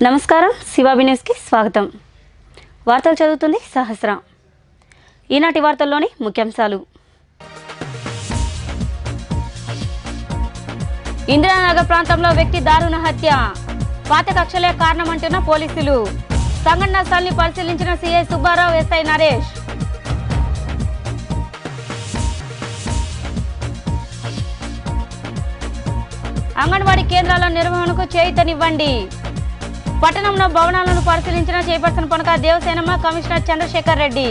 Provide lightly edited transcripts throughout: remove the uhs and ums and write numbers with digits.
నమస్కారం శివాబి న్యూస్కి స్వాగతం. వార్తలు చదువుతుంది సహస్ర. ఈనాటి వార్తల్లోని ముఖ్యాంశాలు. ఇందిరానగర్ ప్రాంతంలో వ్యక్తి దారుణ హత్య, పాత కక్షలే కారణమంటున్న పోలీసులు. సంఘటనా స్థలాన్ని పరిశీలించిన సిఐ సుబ్బారావు, ఎస్ఐ నరేష్. అంగన్వాడీ కేంద్రాల నిర్వహణకు చేయూతనివ్వండి. పట్టణంలో భవనాలను పరిశీలించిన చైర్పర్సన్ పొనక దేవసేనమ్మ, కమిషనర్ చంద్రశేఖర్ రెడ్డి.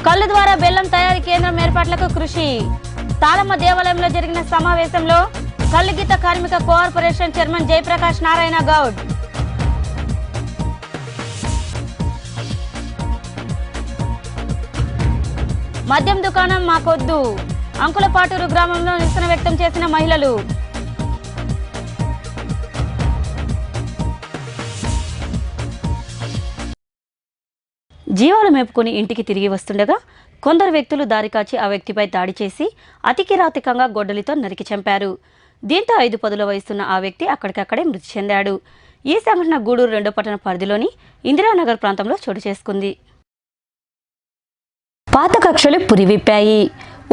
కళ్ళు ద్వారా బెల్లం తయారీ కేంద్రం ఏర్పాట్లకు కృషి. తాళమ్మ దేవాలయంలో జరిగిన సమావేశంలో కల్లుగీత కార్మిక కోఆర్పొరేషన్ చైర్మన్ జయప్రకాష్ నారాయణ గౌడ్. మద్యం దుకాణం మాకొద్దు, అంకులపాటూరు గ్రామంలో నిరసన వ్యక్తం చేసిన మహిళలు. జీవాలు మేపుకుని ఇంటికి తిరిగి వస్తుండగా కొందరు వ్యక్తులు దారి కాచి ఆ వ్యక్తిపై దాడి చేసి అతి కిరాతకంగా గొడ్డలితో నరికి చంపారు. దీంతో 5 పదుల వయసున్న ఆ వ్యక్తి అక్కడికక్కడే మృతి చెందాడు. ఈ సంఘటన గూడూరు 2వ పట్టణ పరిధిలోని ఇందిరానగర్ ప్రాంతంలో చోటు చేసుకుంది. పాత కక్షలు పురివిప్పాయి.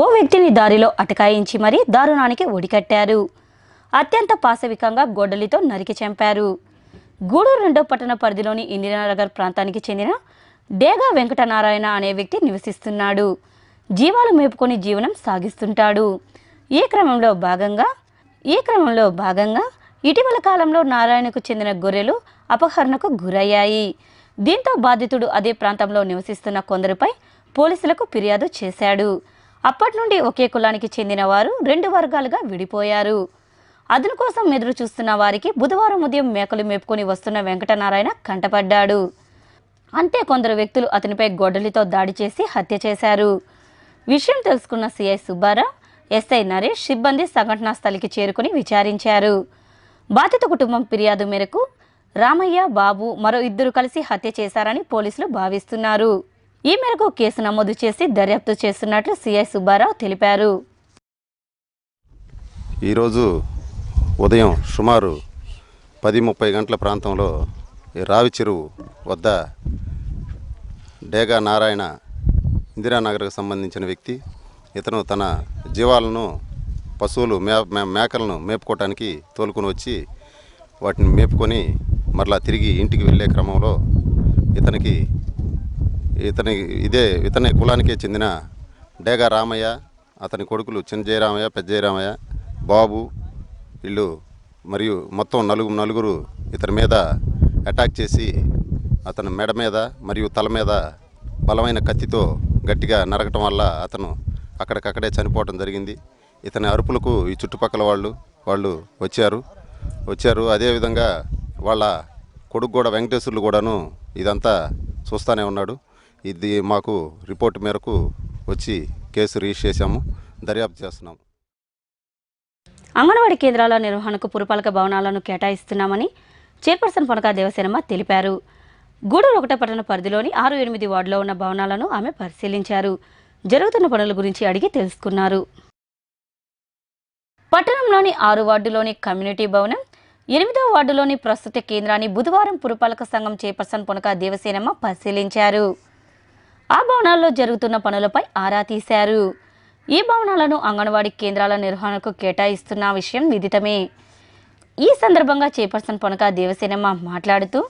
ఓ వ్యక్తిని దారిలో అటకాయించి మరీ దారుణానికి ఒడికట్టారు. అత్యంత పాశవికంగా గొడ్డలితో నరికి చంపారు. గూడూరు 2వ పట్టణ పరిధిలోని ఇందిరానగర్ ప్రాంతానికి చెందిన డేగా వెంకటనారాయణ అనే వ్యక్తి నివసిస్తున్నాడు. జీవాలు మేపుకొని జీవనం సాగిస్తుంటాడు. ఈ క్రమంలో భాగంగా ఇటీవల కాలంలో నారాయణకు చెందిన గొర్రెలు అపహరణకు గురయ్యాయి. దీంతో బాధితుడు అదే ప్రాంతంలో నివసిస్తున్న కొందరిపై పోలీసులకు ఫిర్యాదు చేశాడు. అప్పటి నుండి ఒకే కులానికి చెందిన వారు 2 వర్గాలుగా విడిపోయారు. అదును కోసం ఎదురు చూస్తున్న వారికి బుధవారం ఉదయం మేకలు మేపుకొని వస్తున్న వెంకటనారాయణ కంటపడ్డాడు. అంతే కొందరు వ్యక్తులు అతనిపై గొడ్డలితో దాడి చేసి హత్య చేశారు. విషయం తెలుసుకున్న సిఐ సుబ్బారావు, ఎస్ఐ నరేష్ సిబ్బంది సంఘటనా స్థలికి చేరుకుని విచారించారు. బాధిత కుటుంబం ఫిర్యాదు మేరకు రామయ్య, బాబు మరో 2 కలిసి హత్య చేశారని పోలీసులు భావిస్తున్నారు. ఈ మేరకు కేసు నమోదు చేసి దర్యాప్తు చేస్తున్నట్లు సిఐ సుబ్బారావు తెలిపారు. ఈరోజు ఉదయం సుమారు 10:30 గంటల ప్రాంతంలో రావి చెరువు వద్ద డేగా నారాయణ ఇందిరానగర్కు సంబంధించిన వ్యక్తి. ఇతను తన జీవాలను పశువులు మేకలను మేపుకోవటానికి తోలుకొని వచ్చి వాటిని మేపుకొని మరలా తిరిగి ఇంటికి వెళ్ళే క్రమంలో ఇతని కులానికే చెందిన డేగా రామయ్య, అతని కొడుకులు చిన్న జయరామయ్య, పెద్ద జయరామయ్య, బాబు వీళ్ళు మరియు మొత్తం నలుగురు ఇతని మీద అటాక్ చేసి అతని మెడ మీద మరియు తల మీద బలమైన కత్తితో గట్టిగా నరకటం వల్ల అతను అక్కడికక్కడే చనిపోవటం జరిగింది. ఇతని అరుపులకు ఈ చుట్టుపక్కల వాళ్ళు వచ్చారు. అదేవిధంగా వాళ్ళ కొడుకు కూడా వెంకటేశ్వర్లు కూడాను ఇదంతా చూస్తూనే ఉన్నాడు. ఇది మాకు రిపోర్ట్ మేరకు వచ్చి కేసు రిజిస్టర్ చేశాము, దర్యాప్తు చేస్తున్నాము. అంగన్వాడీ కేంద్రాల నిర్వహణకు పురపాలక భవనాలను కేటాయిస్తున్నామని చైర్పర్సన్ పొనక దేవసేనమ్మ తెలిపారు. గూడూరు 1వ పట్టణ పరిధిలోని 6-8 వార్డులో ఉన్న భవనాలను ఆమె పరిశీలించారు. జరుగుతున్న పనుల గురించి అడిగి తెలుసుకున్నారు. పట్టణంలోని 6 వార్డులోని కమ్యూనిటీ భవనం, 8వ వార్డులోని ప్రస్తుత కేంద్రాన్ని బుధవారం పురపాలక సంఘం చైర్పర్సన్ పొనక దేవసేనమ్మ పరిశీలించారు. ఆ భవనాల్లో జరుగుతున్న పనులపై ఆరా తీశారు. ఈ భవనాలను అంగన్వాడీ కేంద్రాల నిర్వహణకు కేటాయిస్తున్న విషయం విదితమే. ఈ సందర్భంగా చైర్పర్సన్ పొనక దేవసేనమ్మ మాట్లాడుతూ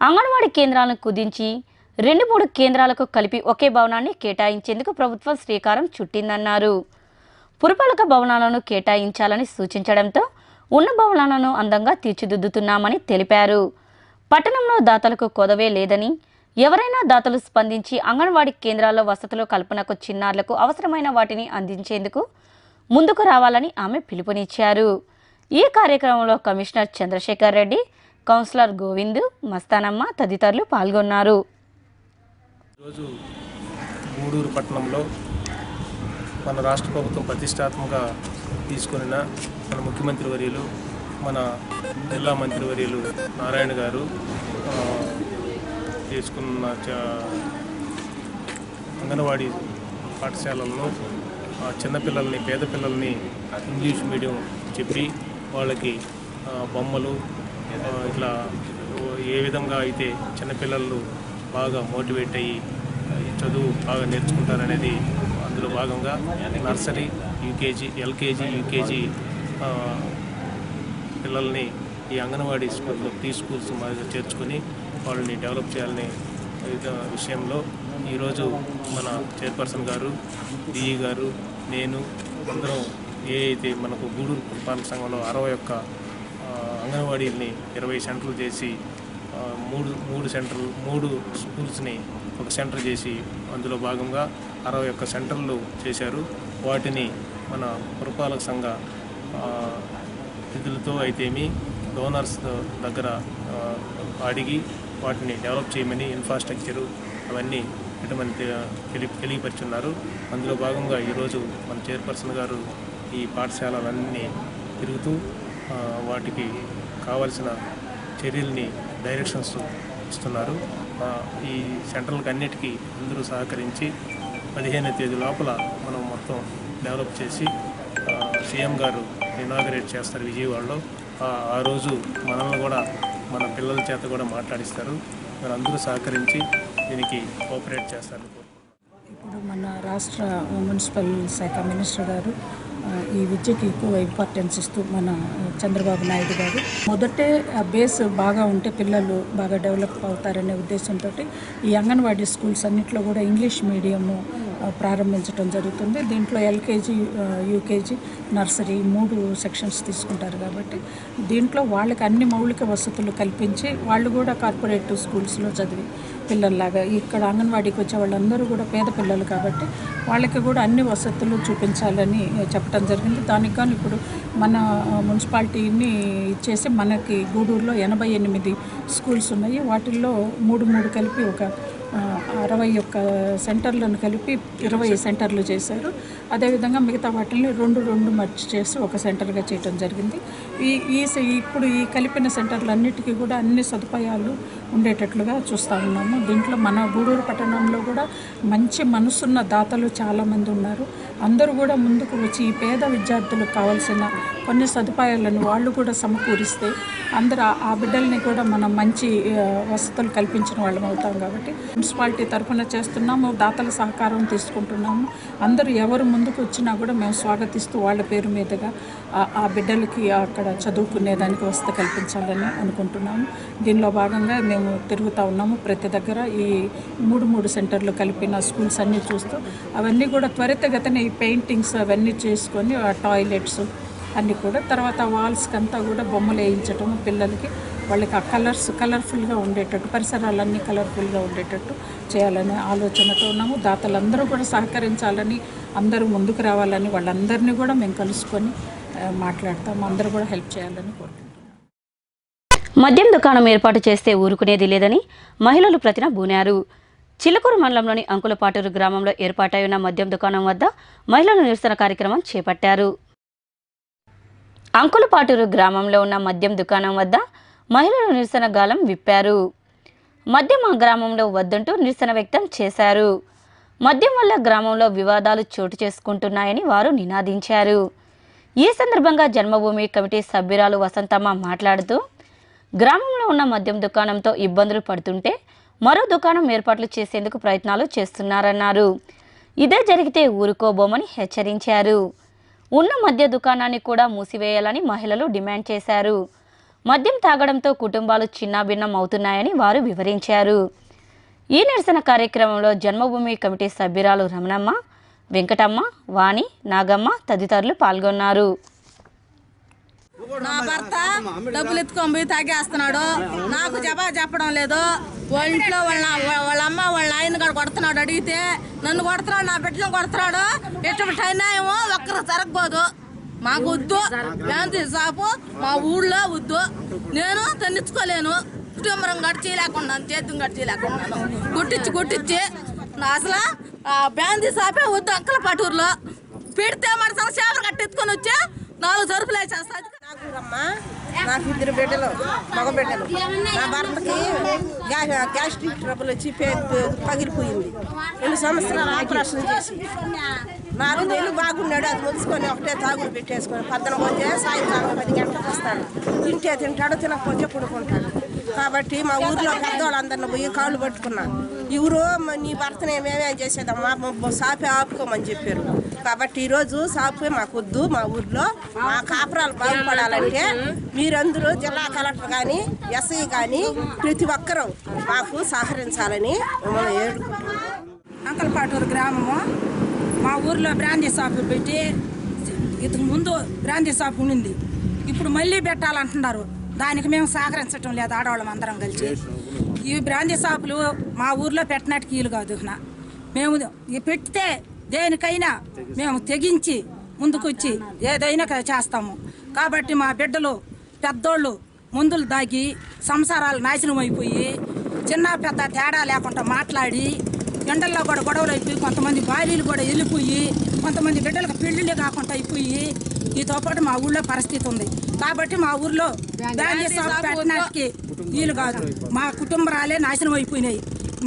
అంగన్వాడీ కేంద్రాలను కుదించి 2-3 కేంద్రాలకు కలిపి ఒకే భవనాన్ని కేటాయించేందుకు ప్రభుత్వం శ్రీకారం చుట్టిందన్నారు. పురపాలక భవనాలను కేటాయించాలని సూచించడంతో ఉన్న భవనాలను అందంగా తీర్చిదిద్దుతున్నామని తెలిపారు. పట్టణంలో దాతలకు కొదవే లేదని, ఎవరైనా దాతలు స్పందించి అంగన్వాడీ కేంద్రాల్లో వసతుల కల్పనకు చిన్నారులకు అవసరమైన వాటిని అందించేందుకు ముందుకు రావాలని ఆమె పిలుపునిచ్చారు. ఈ కార్యక్రమంలో కమిషనర్ చంద్రశేఖర్ రెడ్డి, కౌన్సిలర్ గోవింద్, మస్తానమ్మ తదితరులు పాల్గొన్నారు. ఈరోజు గూడూరు పట్టణంలో మన రాష్ట్ర ప్రభుత్వం ప్రతిష్టాత్మకంగా తీసుకున్న మన ముఖ్యమంత్రి వర్యులు, మన జిల్లా మంత్రివర్యులు నారాయణ గారు తీసుకున్న అంగన్వాడీ పాఠశాలలను చిన్నపిల్లల్ని, పేద పిల్లల్ని ఇంగ్లీష్ మీడియం చెప్పి వాళ్ళకి బొమ్మలు ఇట్లా ఏ విధంగా అయితే చిన్నపిల్లలు బాగా మోటివేట్ అయ్యి చదువు బాగా నేర్చుకుంటారనేది అందులో భాగంగా నర్సరీ, యూకేజీ, ఎల్కేజీ, యూకేజీ పిల్లల్ని ఈ అంగన్వాడీ స్కూల్లో ప్రీ స్కూల్స్ మాదిరిగా చేర్చుకొని వాళ్ళని డెవలప్ చేయాలనే విషయంలో ఈరోజు మన చైర్పర్సన్ గారు, డిఈ గారు, నేను అందరం ఏ అయితే మనకు గూడూరు పురపాలక సంఘంలో 61 అంగన్వాడీలని 20 సెంటర్లు చేసి మూడు స్కూల్స్ని ఒక సెంటర్ చేసి అందులో భాగంగా 61 సెంటర్లు చేశారు. వాటిని మన పురపాలక సంఘ నిధులతో అయితేమి డోనర్స్ దగ్గర అడిగి వాటిని డెవలప్ చేయమని ఇన్ఫ్రాస్ట్రక్చరు అవన్నీ ఇటువంటి తెలియపరుచున్నారు. అందులో భాగంగా ఈరోజు మన చైర్పర్సన్ గారు ఈ పాఠశాలలన్నీ తిరుగుతూ వాటికి కావలసిన చర్యల్ని డైరెక్షన్స్ ఇస్తున్నారు. ఈ సెంటర్లకు అన్నిటికీ అందరూ సహకరించి 15వ తేదీ లోపల మనం మొత్తం డెవలప్ చేసి సీఎం గారు ఇనాగరేట్ చేస్తారు విజయవాడలో. ఆ రోజు మనల్ని కూడా మన పిల్లల చేత కూడా మాట్లాడిస్తారు. మీరు అందరూ సహకరించి దీనికి కోఆపరేట్ చేస్తారు. ఇప్పుడు మన రాష్ట్ర మున్సిపల్ శాఖ మినిస్టర్ గారు ఈ విద్యకి ఎక్కువ ఇంపార్టెన్స్ ఇస్తూ మన చంద్రబాబు నాయుడు గారు మొదటే బేస్ బాగా ఉంటే పిల్లలు బాగా డెవలప్ అవుతారనే ఉద్దేశంతో ఈ అంగన్వాడీ స్కూల్స్ అన్నింటిలో కూడా ఇంగ్లీష్ మీడియము ప్రారంభించడం జరుగుతుంది. దీంట్లో ఎల్కేజీ, యూకేజీ, నర్సరీ 3 సెక్షన్స్ తీసుకుంటారు కాబట్టి దీంట్లో వాళ్ళకి అన్ని మౌలిక వసతులు కల్పించి వాళ్ళు కూడా కార్పొరేట్ స్కూల్స్లో చదివి పిల్లల్లాగా ఇక్కడ అంగన్వాడీకి వచ్చే వాళ్ళందరూ కూడా పేద పిల్లలు కాబట్టి వాళ్ళకి కూడా అన్ని వసతులు చూపించాలని చెప్పడం జరిగింది. దానికి కానీ ఇప్పుడు మన మున్సిపాలిటీని ఇచ్చేసి మనకి గూడూరులో 88 స్కూల్స్ ఉన్నాయి. వాటిల్లో 3 కలిపి ఒక 61 సెంటర్లను కలిపి 20 సెంటర్లు చేశారు. అదేవిధంగా మిగతా వాటిని 2 మర్చ్ చేసి ఒక సెంటర్గా చేయడం జరిగింది. ఇప్పుడు ఈ కలిపిన సెంటర్లన్నిటికీ కూడా అన్ని సదుపాయాలు ఉండేటట్లుగా చూస్తూ ఉన్నాము. దీంట్లో మన గూడూరు పట్టణంలో కూడా మంచి మనసున్న దాతలు చాలామంది ఉన్నారు. అందరూ కూడా ముందుకు వచ్చి ఈ పేద విద్యార్థులకు కావాల్సిన కొన్ని సదుపాయాలను వాళ్ళు కూడా సమకూరిస్తే అందరూ ఆ బిడ్డల్ని కూడా మనం మంచి వసతులు కల్పించిన వాళ్ళం అవుతాం. కాబట్టి మున్సిపాలిటీ తరఫున చేస్తున్నాము, దాతల సహకారం తీసుకుంటున్నాము. అందరూ ఎవరు ముందుకు వచ్చినా కూడా మేము స్వాగతిస్తూ వాళ్ళ పేరు మీదుగా ఆ బిడ్డలకి అక్కడ చదువుకునేదానికి వసతి కల్పించాలని అనుకుంటున్నాము. దీనిలో భాగంగా మేము తిరుగుతూ ఉన్నాము. ప్రతి దగ్గర ఈ 3 సెంటర్లు కలిపిన స్కూల్స్ అన్నీ చూస్తూ అవన్నీ కూడా త్వరితగతిన ఈ పెయింటింగ్స్ అవన్నీ చేసుకొని ఆ టాయిలెట్స్ అన్నీ కూడా తర్వాత వాల్స్కి అంతా కూడా బొమ్మలు వేయించడం పిల్లలకి వాళ్ళకి ఆ కలర్ఫుల్గా ఉండేటట్టు పరిసరాలన్నీ కలర్ఫుల్గా ఉండేటట్టు చేయాలనే ఆలోచనతో ఉన్నాము. దాతలందరూ కూడా సహకరించాలని అందరూ ముందుకు రావాలని వాళ్ళందరినీ కూడా మేము కలుసుకొని మాట్లాడతాము. అందరూ కూడా హెల్ప్ చేయాలని కోరుకుంటున్నాం. మద్యం దుకాణం ఏర్పాటు చేస్తే ఊరుకునేది లేదని మహిళలు ప్రతినబూనారు. చిలకూరు మండలంలోని అంకులపాటూరు గ్రామంలో ఏర్పాటై ఉన్న మద్యం దుకాణం వద్ద మహిళలు నిరసన కార్యక్రమం చేపట్టారు. అంకులపాటూరు గ్రామంలో ఉన్న మద్యం దుకాణం వద్ద మహిళలు నిరసన గాలం విప్పారు. మద్యం ఆ గ్రామంలో వద్దంటూ నిరసన వ్యక్తం చేశారు. మద్యం వల్ల గ్రామంలో వివాదాలు చోటు చేసుకుంటున్నాయని వారు నినాదించారు. ఈ సందర్భంగా జన్మభూమి కమిటీ సభ్యురాలు వసంతమ్మ మాట్లాడుతూ గ్రామంలో ఉన్న మద్యం దుకాణంతో ఇబ్బందులు పడుతుంటే మరో దుకాణం ఏర్పాట్లు చేసేందుకు ప్రయత్నాలు చేస్తున్నారన్నారు. ఇదే జరిగితే ఊరుకోబోమని హెచ్చరించారు. ఉన్న మద్య దుకాణాన్ని కూడా మూసివేయాలని మహిళలు డిమాండ్ చేశారు. మద్యం తాగడంతో కుటుంబాలు చిన్నాభిన్నం అవుతున్నాయని వారు వివరించారు. ఈ నిరసన కార్యక్రమంలో జన్మభూమి కమిటీ సభ్యురాలు రమణమ్మ, వెంకటమ్మ, వాణి, నాగమ్మ తదితరులు పాల్గొన్నారు. నా భర్త డబ్బులు ఎత్తుకొని పోయి తాగేస్తున్నాడు. నాకు జవాబు చెప్పడం లేదు. వాళ్ళ ఇంట్లో వాళ్ళ అమ్మ వాళ్ళ ఆయన కూడా కొడుతున్నాడు. అడిగితే నన్ను కొడుతున్నాడు, నా బిడ్డను కొడుతున్నాడు. ఎటువంటి అన్యాయమో ఒక్కరు జరగబోదు. మాకు వద్దు శాంతి షాపు మా ఊళ్ళో వద్దు. నేను తన్నించుకోలేను. కుటుంబం గడిచి లేకున్నాను, చేతులు గడిచి లేకున్నాను. కొట్టించి అసలు బ్యాందీ షాపే వద్దు. అంకులపాటూరులో పెడితే మన చేపలు కట్టెత్తుకొని వచ్చి 4 సరుకులు వేసేస్తుంది. నాకు 2 బిడ్డలు, మగ బిడ్డలు. నా భర్తకి గ్యాస్ట్రిక్ ట్రబుల్ వచ్చి పగిలిపోయింది. 2 సంవత్సరాలు ఆపరేషన్ చేసి 4 నెలలు బాగున్నాడు, అది ముడుచుకొని ఒకటే తాగుడు పెట్టేసుకొని 14 సాయంకాలం 10 గంటలకు వస్తాడు. తింటాడు, తినకపోతే పడుకుంటాడు. కాబట్టి మా ఊర్లో పెద్దవాళ్ళందరిని పోయి కాళ్ళు పట్టుకున్నాను. ఎవరు నీ భర్తనే మేమేం చేసేదమ్మా, సాపే ఆపుకోమని చెప్పారు. కాబట్టి ఈరోజు సాపే మాకు వద్దు. మా ఊర్లో మా కాపురాలు బాగుపడాలంటే మీరందరూ జిల్లా కలెక్టర్ కానీ ఎస్ఐ కానీ ప్రతి ఒక్కరూ మాకు సహకరించాలని మిమ్మల్ని ఏడుకుంటున్నాం. అంకల్పాటూరు గ్రామము, మా ఊర్లో బ్రాందీ షాపు పెట్టి ఇంతకు ముందు బ్రాందీ షాపు ఉండింది, ఇప్పుడు మళ్ళీ పెట్టాలంటున్నారు. దానికి మేము సహకరించడం లేదు, ఆడవాళ్ళం అందరం కలిసి. ఈ బ్రాందీ షాపులు మా ఊర్లో పెట్టినట్టు కీలు కాదు. మేము పెడితే దేనికైనా మేము తెగించి ముందుకొచ్చి ఏదైనా చేస్తాము. కాబట్టి మా బిడ్డలు పెద్దోళ్ళు మందులు దాగి సంసారాలు నాశనం అయిపోయి చిన్న పెద్ద తేడా లేకుండా మాట్లాడి ఎండల్లో కూడా గొడవలు అయిపోయి కొంతమంది భార్యలు కూడా వెళ్ళిపోయి కొంతమంది బిడ్డలకు పెళ్లిళ్ళు కాకుండా అయిపోయి ఈతో పాటు మా ఊళ్ళో పరిస్థితి ఉంది. కాబట్టి మా ఊర్లో బ్రాందీ షాప్ పెట్టడానికి వీలు కాదు. మా కుటుంబాలే నాశనం అయిపోయినాయి.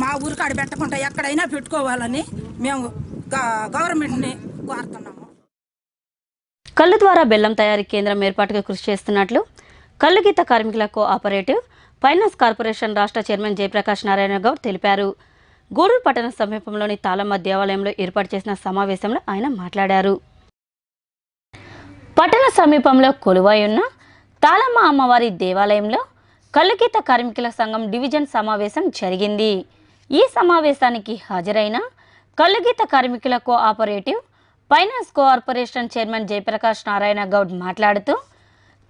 మా ఊరికి ఆడ పెట్టకుండా ఎక్కడైనా పెట్టుకోవాలని మేము గవర్నమెంట్ని కోరుతున్నాము. కళ్ళు ద్వారా బెల్లం తయారీ కేంద్రం ఏర్పాటుకు కృషి చేస్తున్నట్లు కళ్ళు గీత కార్మికుల కోఆపరేటివ్ ఫైనాన్స్ కార్పొరేషన్ రాష్ట్ర చైర్మన్ జయప్రకాష్ నారాయణ గౌడ్ తెలిపారు. గూడూరు పట్టణ సమీపంలోని తాళమ్మ దేవాలయంలో ఏర్పాటు చేసిన సమావేశంలో ఆయన మాట్లాడారు. పట్టణ సమీపంలో కొలువై ఉన్న తాళమ్మ అమ్మవారి దేవాలయంలో కళ్ళుగీత కార్మికుల సంఘం డివిజన్ సమావేశం జరిగింది. ఈ సమావేశానికి హాజరైన కళ్ళుగీత కార్మికుల cooperative finance corporation chairman Jayaprakash Narayana Goud మాట్లాడుతూ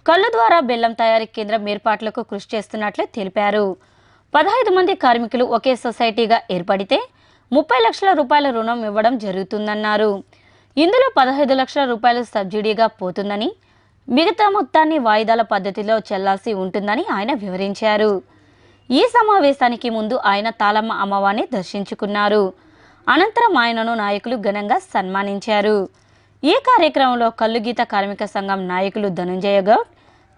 కళ్ళు ద్వారా బెల్లం తయారీ కేంద్రం ఏర్పాట్లకు కృషి చేస్తున్నట్లు తెలిపారు. 15 మంది కార్మికులు ఒకే సొసైటీగా ఏర్పడితే 30 లక్షల రూపాయల రుణం ఇవ్వడం జరుగుతుందన్నారు. ఇందులో 15 లక్షల రూపాయలు సబ్సిడీగా పోతుందని, మిగతా మొత్తాన్ని వాయిదాల పద్ధతిలో చెల్లాల్సి ఉంటుందని ఆయన వివరించారు. ఈ సమావేశానికి ముందు ఆయన తాళమ్మ అమ్మవారిని దర్శించుకున్నారు. అనంతరం ఆయనను నాయకులు ఘనంగా సన్మానించారు. ఈ కార్యక్రమంలో కళ్ళుగీత కార్మిక సంఘం నాయకులు ధనుంజయ గౌడ్,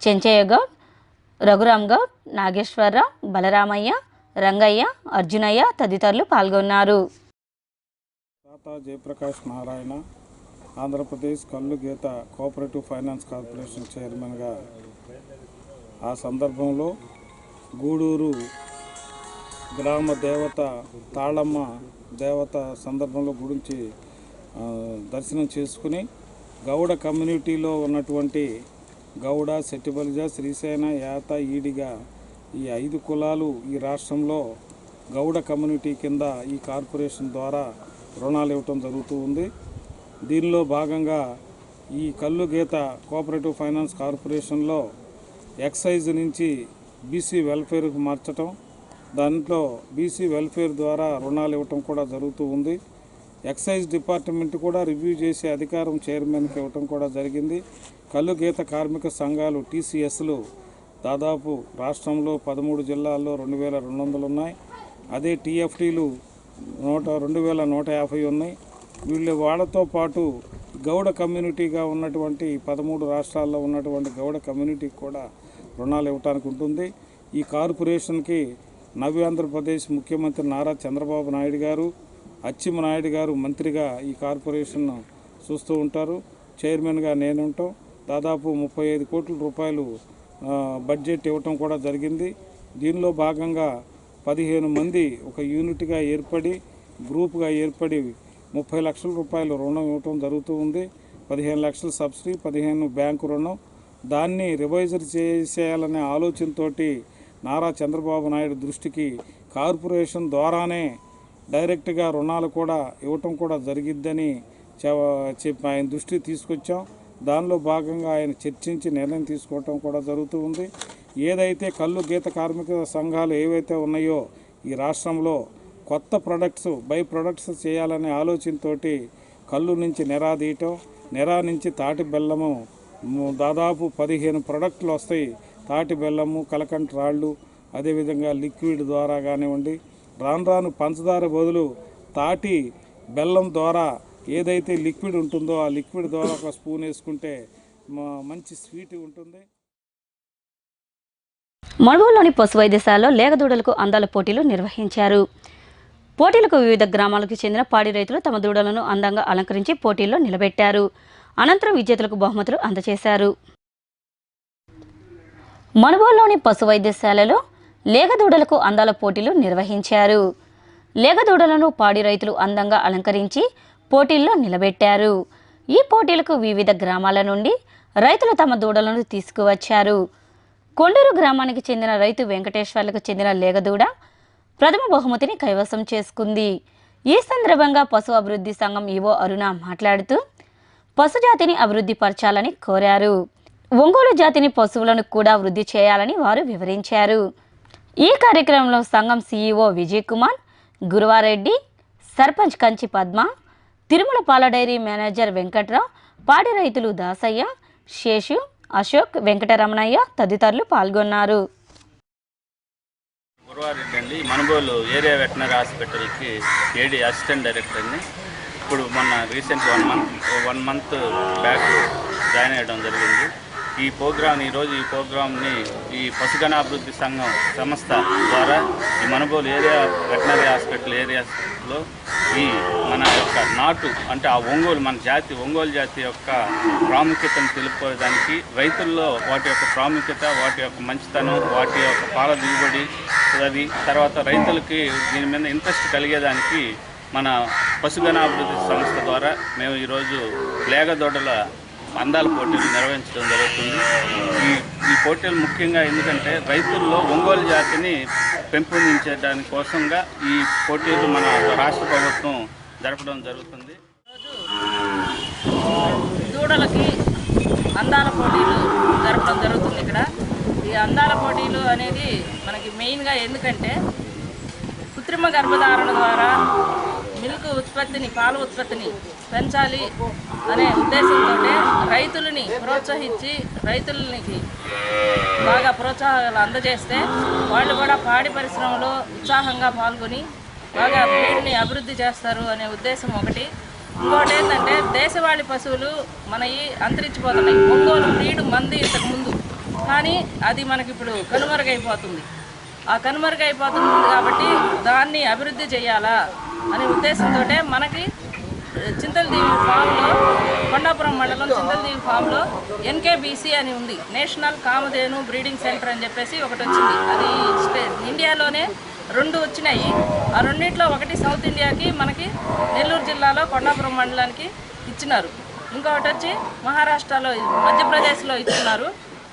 చెంచయ్య గౌడ్, రఘురామ్ గౌడ్, నాగేశ్వరరావు, బలరామయ్య, రంగయ్య, అర్జునయ్య తదితరులు పాల్గొన్నారు. జయప్రకాష్ నారాయణ ఆంధ్రప్రదేశ్ కళ్ళుగీత కోఆపరేటివ్ ఫైనాన్స్ కార్పొరేషన్ చైర్మన్గా ఆ సందర్భంలో గూడూరు గ్రామ దేవత తాళమ్మ దేవత సందర్భంలో గురించి దర్శనం చేసుకుని గౌడ కమ్యూనిటీలో ఉన్నటువంటి గౌడ, సెట్టిబలిజ, శ్రీసేన, యాత, ఈడిగా ఈ 5 కులాలు ఈ రాష్ట్రంలో గౌడ కమ్యూనిటీ కింద ఈ కార్పొరేషన్ ద్వారా రుణాలు ఇవ్వటం జరుగుతూ ఉంది. దీనిలో భాగంగా ఈ కళ్ళుగీత కోఆపరేటివ్ ఫైనాన్స్ కార్పొరేషన్లో ఎక్సైజ్ నుంచి బీసీ వెల్ఫేర్కు మార్చటం, దాంట్లో బీసీ వెల్ఫేర్ ద్వారా రుణాలు ఇవ్వటం కూడా జరుగుతూ ఉంది. ఎక్సైజ్ డిపార్ట్మెంట్ కూడా రివ్యూ చేసే అధికారం చైర్మన్కి ఇవ్వటం కూడా జరిగింది. కళ్ళుగీత కార్మిక సంఘాలు టీసీఎస్లు దాదాపు రాష్ట్రంలో 13 జిల్లాల్లో 2200 ఉన్నాయి. అదే టీఎఫ్టీలు 2150 ఉన్నాయి. వాళ్ళతో పాటు గౌడ కమ్యూనిటీగా ఉన్నటువంటి 13 రాష్ట్రాల్లో ఉన్నటువంటి గౌడ కమ్యూనిటీకి కూడా రుణాలు ఇవ్వడానికి ఉంటుంది. ఈ కార్పొరేషన్కి నవ్య ఆంధ్రప్రదేశ్ ముఖ్యమంత్రి నారా చంద్రబాబు నాయుడు గారు, అచ్చెన్నాయుడు గారు మంత్రిగా ఈ కార్పొరేషన్ చూస్తూ ఉంటారు. చైర్మన్గా నేను ఉంటాం. దాదాపు 35 కోట్ల రూపాయలు బడ్జెట్ ఇవ్వటం కూడా జరిగింది. దీనిలో భాగంగా 15 మంది ఒక యూనిట్గా ఏర్పడి గ్రూప్గా ఏర్పడి 30 లక్షల రూపాయలు రుణం ఇవ్వటం జరుగుతూ ఉంది. 15 లక్షల సబ్సిడీ, 15 బ్యాంకు రుణం. దాన్ని రివైజర్ చేసేయాలనే ఆలోచనతో నారా చంద్రబాబు నాయుడు దృష్టికి కార్పొరేషన్ ద్వారానే డైరెక్ట్గా రుణాలు కూడా ఇవ్వటం కూడా జరిగిద్దని చెప్పి ఆయన దృష్టికి తీసుకొచ్చాం. దానిలో భాగంగా ఆయన చర్చించి నిర్ణయం తీసుకోవటం కూడా జరుగుతూ ఉంది. ఏదైతే కళ్ళు గీత కార్మిక సంఘాలు ఏవైతే ఉన్నాయో ఈ రాష్ట్రంలో కొత్త ప్రొడక్ట్స్ బై ప్రొడక్ట్స్ చేయాలనే ఆలోచనతో కళ్ళు నుంచి నెరా తీయటం, నెరా నుంచి తాటి బెల్లము దాదాపు 15 ప్రొడక్ట్లు వస్తాయి. తాటి బెల్లము, కలకంట రాళ్ళు, అదేవిధంగా లిక్విడ్ ద్వారా కానివ్వండి, రాను రాను పంచదార బదులు తాటి బెల్లం ద్వారా ఏదైతే లిక్విడ్ ఉంటుందో ఆ లిక్విడ్ ద్వారా ఒక స్పూన్ వేసుకుంటే మంచి స్వీట్ ఉంటుంది. మణుగూరులోని పశు వైద్యశాలలో లేగదూడలకు అందాల పోటీలు నిర్వహించారు. పోటీలకు వివిధ గ్రామాలకు చెందిన పాడి రైతులు తమ దూడలను అందంగా అలంకరించి పోటీల్లో నిలబెట్టారు. అనంతరం విజేతలకు బహుమతులు అందజేశారు. మనుబోలులోని పశు వైద్యశాలలో లేగదూడలకు అందాల పోటీలు నిర్వహించారు. లేగదూడలను పాడి రైతులు అందంగా అలంకరించి పోటీల్లో నిలబెట్టారు. ఈ పోటీలకు వివిధ గ్రామాల నుండి రైతులు తమ దూడలను తీసుకువచ్చారు. కొండూరు గ్రామానికి చెందిన రైతు వెంకటేశ్వర్లకు చెందిన లేగదూడ ప్రథమ బహుమతిని కైవసం చేసుకుంది. ఈ సందర్భంగా పశు అభివృద్ధి సంఘం ఈవో అరుణ మాట్లాడుతూ పశుజాతిని అభివృద్ధి పరచాలని కోరారు. ఒంగోలు జాతిని పశువులను కూడా వృద్ధి చేయాలని వారు వివరించారు. ఈ కార్యక్రమంలో సంఘం సీఈఓ విజయ్ కుమార్, గురువారెడ్డి, సర్పంచ్ కంచి పద్మ, తిరుమల పాల డైరీ మేనేజర్ వెంకట్రావు, పాడి రైతులు దాసయ్య, శేషు, అశోక్, వెంకటరమణయ్య తదితరులు పాల్గొన్నారు. గురువారెడ్డి అండి, మనుబోలు ఏరియా వెటనరీ హాస్పిటల్కి ఏడీ అసిస్టెంట్ డైరెక్టర్ అండి. ఇప్పుడు మొన్న recent one month back join అయ్యడం జరిగింది. ఈ ప్రోగ్రామ్ని ఈ పశుగణాభివృద్ధి సంఘం సంస్థ ద్వారా ఈ మనుబోలు ఏరియా వెటనరీ హాస్పిటల్ ఏరియాలో ఈ మన యొక్క నాటు అంటే ఆ ఒంగోలు జాతి యొక్క ప్రాముఖ్యతను తెలుపుకోవడానికి రైతుల్లో వాటి యొక్క ప్రాముఖ్యత, వాటి యొక్క మంచితనం, వాటి యొక్క పాల దిగుబడి, అది తర్వాత రైతులకి దీని మీద ఇంట్రెస్ట్ కలిగేదానికి మన పశుగణాభివృద్ధి సంస్థ ద్వారా మేము ఈరోజు లేగదొడ్డల అందాల పోటీలు నిర్వహించడం జరుగుతుంది. ఈ పోటీలు ముఖ్యంగా ఎందుకంటే రైతుల్లో ఒంగోలు జాతిని పెంపొందించడానికి కోసంగా ఈ పోటీలు మన రాష్ట్ర ప్రభుత్వం జరపడం జరుగుతుంది. దూడలకి అందాల పోటీలు జరపడం జరుగుతుంది. ఇక్కడ ఈ అందాల పోటీలు అనేది మనకి మెయిన్గా ఎందుకంటే కృత్రిమ గర్భధారణ ద్వారా మిల్క్ ఉత్పత్తిని, పాల ఉత్పత్తిని పెంచాలి అనే ఉద్దేశంతో రైతులని ప్రోత్సహించి రైతులకి బాగా ప్రోత్సాహాలు అందజేస్తే వాళ్ళు కూడా పాడి పరిశ్రమలో ఉత్సాహంగా పాల్గొని బాగా బ్రీడ్ని అభివృద్ధి చేస్తారు అనే ఉద్దేశం ఒకటి. ఇంకోటి ఏంటంటే దేశవాళీ పశువులు మనవి అంతరించిపోతున్నాయి. ఒంగోలు బ్రీడ్ మంది ఇంతకుముందు, కానీ అది మనకి ఇప్పుడు కనుమరుగైపోతుంది. ఆ కనుమరుగైపోతుంది కాబట్టి దాన్ని అభివృద్ధి చేయాలా అనే ఉద్దేశంతో మనకి చింతలదీవి ఫామ్లో, కొండాపురం మండలం చింతలదీవి ఫామ్లో ఎన్కేబీసీ అని ఉంది, నేషనల్ కామధేను బ్రీడింగ్ సెంటర్ అని చెప్పేసి ఒకటి వచ్చింది. అది ఇండియాలోనే 2 వచ్చినాయి. ఆ రెండింటిలో ఒకటి సౌత్ ఇండియాకి మనకి నెల్లూరు జిల్లాలో కొండాపురం మండలానికి ఇచ్చినారు. ఇంకొకటి వచ్చి మహారాష్ట్రలో, మధ్యప్రదేశ్లో ఇచ్చినారు.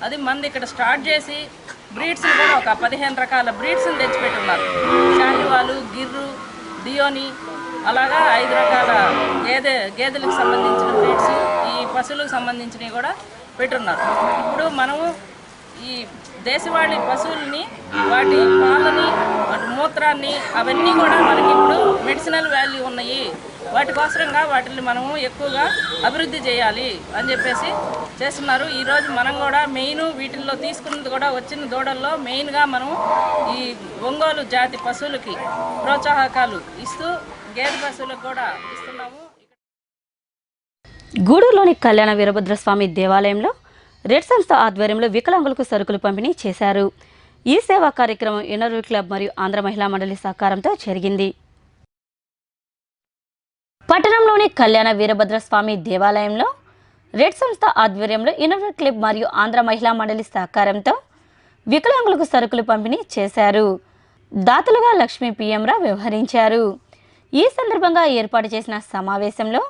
అది మంది ఇక్కడ స్టార్ట్ చేసి బ్రీడ్స్ని కూడా ఒక 15 రకాల బ్రీడ్స్ని తెచ్చిపెట్టున్నారు. షాహివాలు, గిర్రు, డియోని, అలాగా 5 రకాల గేదెలకు సంబంధించిన బ్రీడ్స్, ఈ పశువులకు సంబంధించినవి కూడా పెట్టున్నారు. ఇప్పుడు మనము ఈ దేశవాళీ పశువుల్ని, వాటి పాలని, వాటి మూత్రాన్ని, అవన్నీ కూడా మనకి ఇప్పుడు మెడిసినల్ వాల్యూ ఉన్నాయి. వాటి కోసంగా వాటిని మనము ఎక్కువగా అభివృద్ధి చేయాలి అని చెప్పేసి చేస్తున్నారు. ఈరోజు మనం కూడా మెయిన్ వీటిల్లో తీసుకున్నది కూడా వచ్చిన దూడల్లో మెయిన్గా మనం ఈ ఒంగోలు జాతి పశువులకి ప్రోత్సాహకాలు ఇస్తూ గేదె పశువులకు కూడా ఇస్తున్నాము. గూడూరులోని కళ్యాణ వీరభద్రస్వామి దేవాలయంలో రెడ్ సంస్థ ఆధ్వర్యంలో వికలాంగులకు సరుకులు పంపిణీ చేశారు. ఈ సేవా కార్యక్రమం ఇన్నర్వీల్ క్లబ్ మరియు ఆంధ్ర మహిళా మండలి సహకారంతో జరిగింది. పట్టణంలోని కళ్యాణ వీరభద్రస్వామి దేవాలయంలో రెడ్ సంస్థ ఆధ్వర్యంలో ఇన్నర్వీల్ క్లబ్ మరియు ఆంధ్ర మహిళా మండలి సహకారంతో వికలాంగులకు సరుకులు పంపిణీ చేశారు. దాతలుగా లక్ష్మీ పిఎంరావు వ్యవహరించారు. ఈ సందర్భంగా ఏర్పాటు చేసిన సమావేశంలో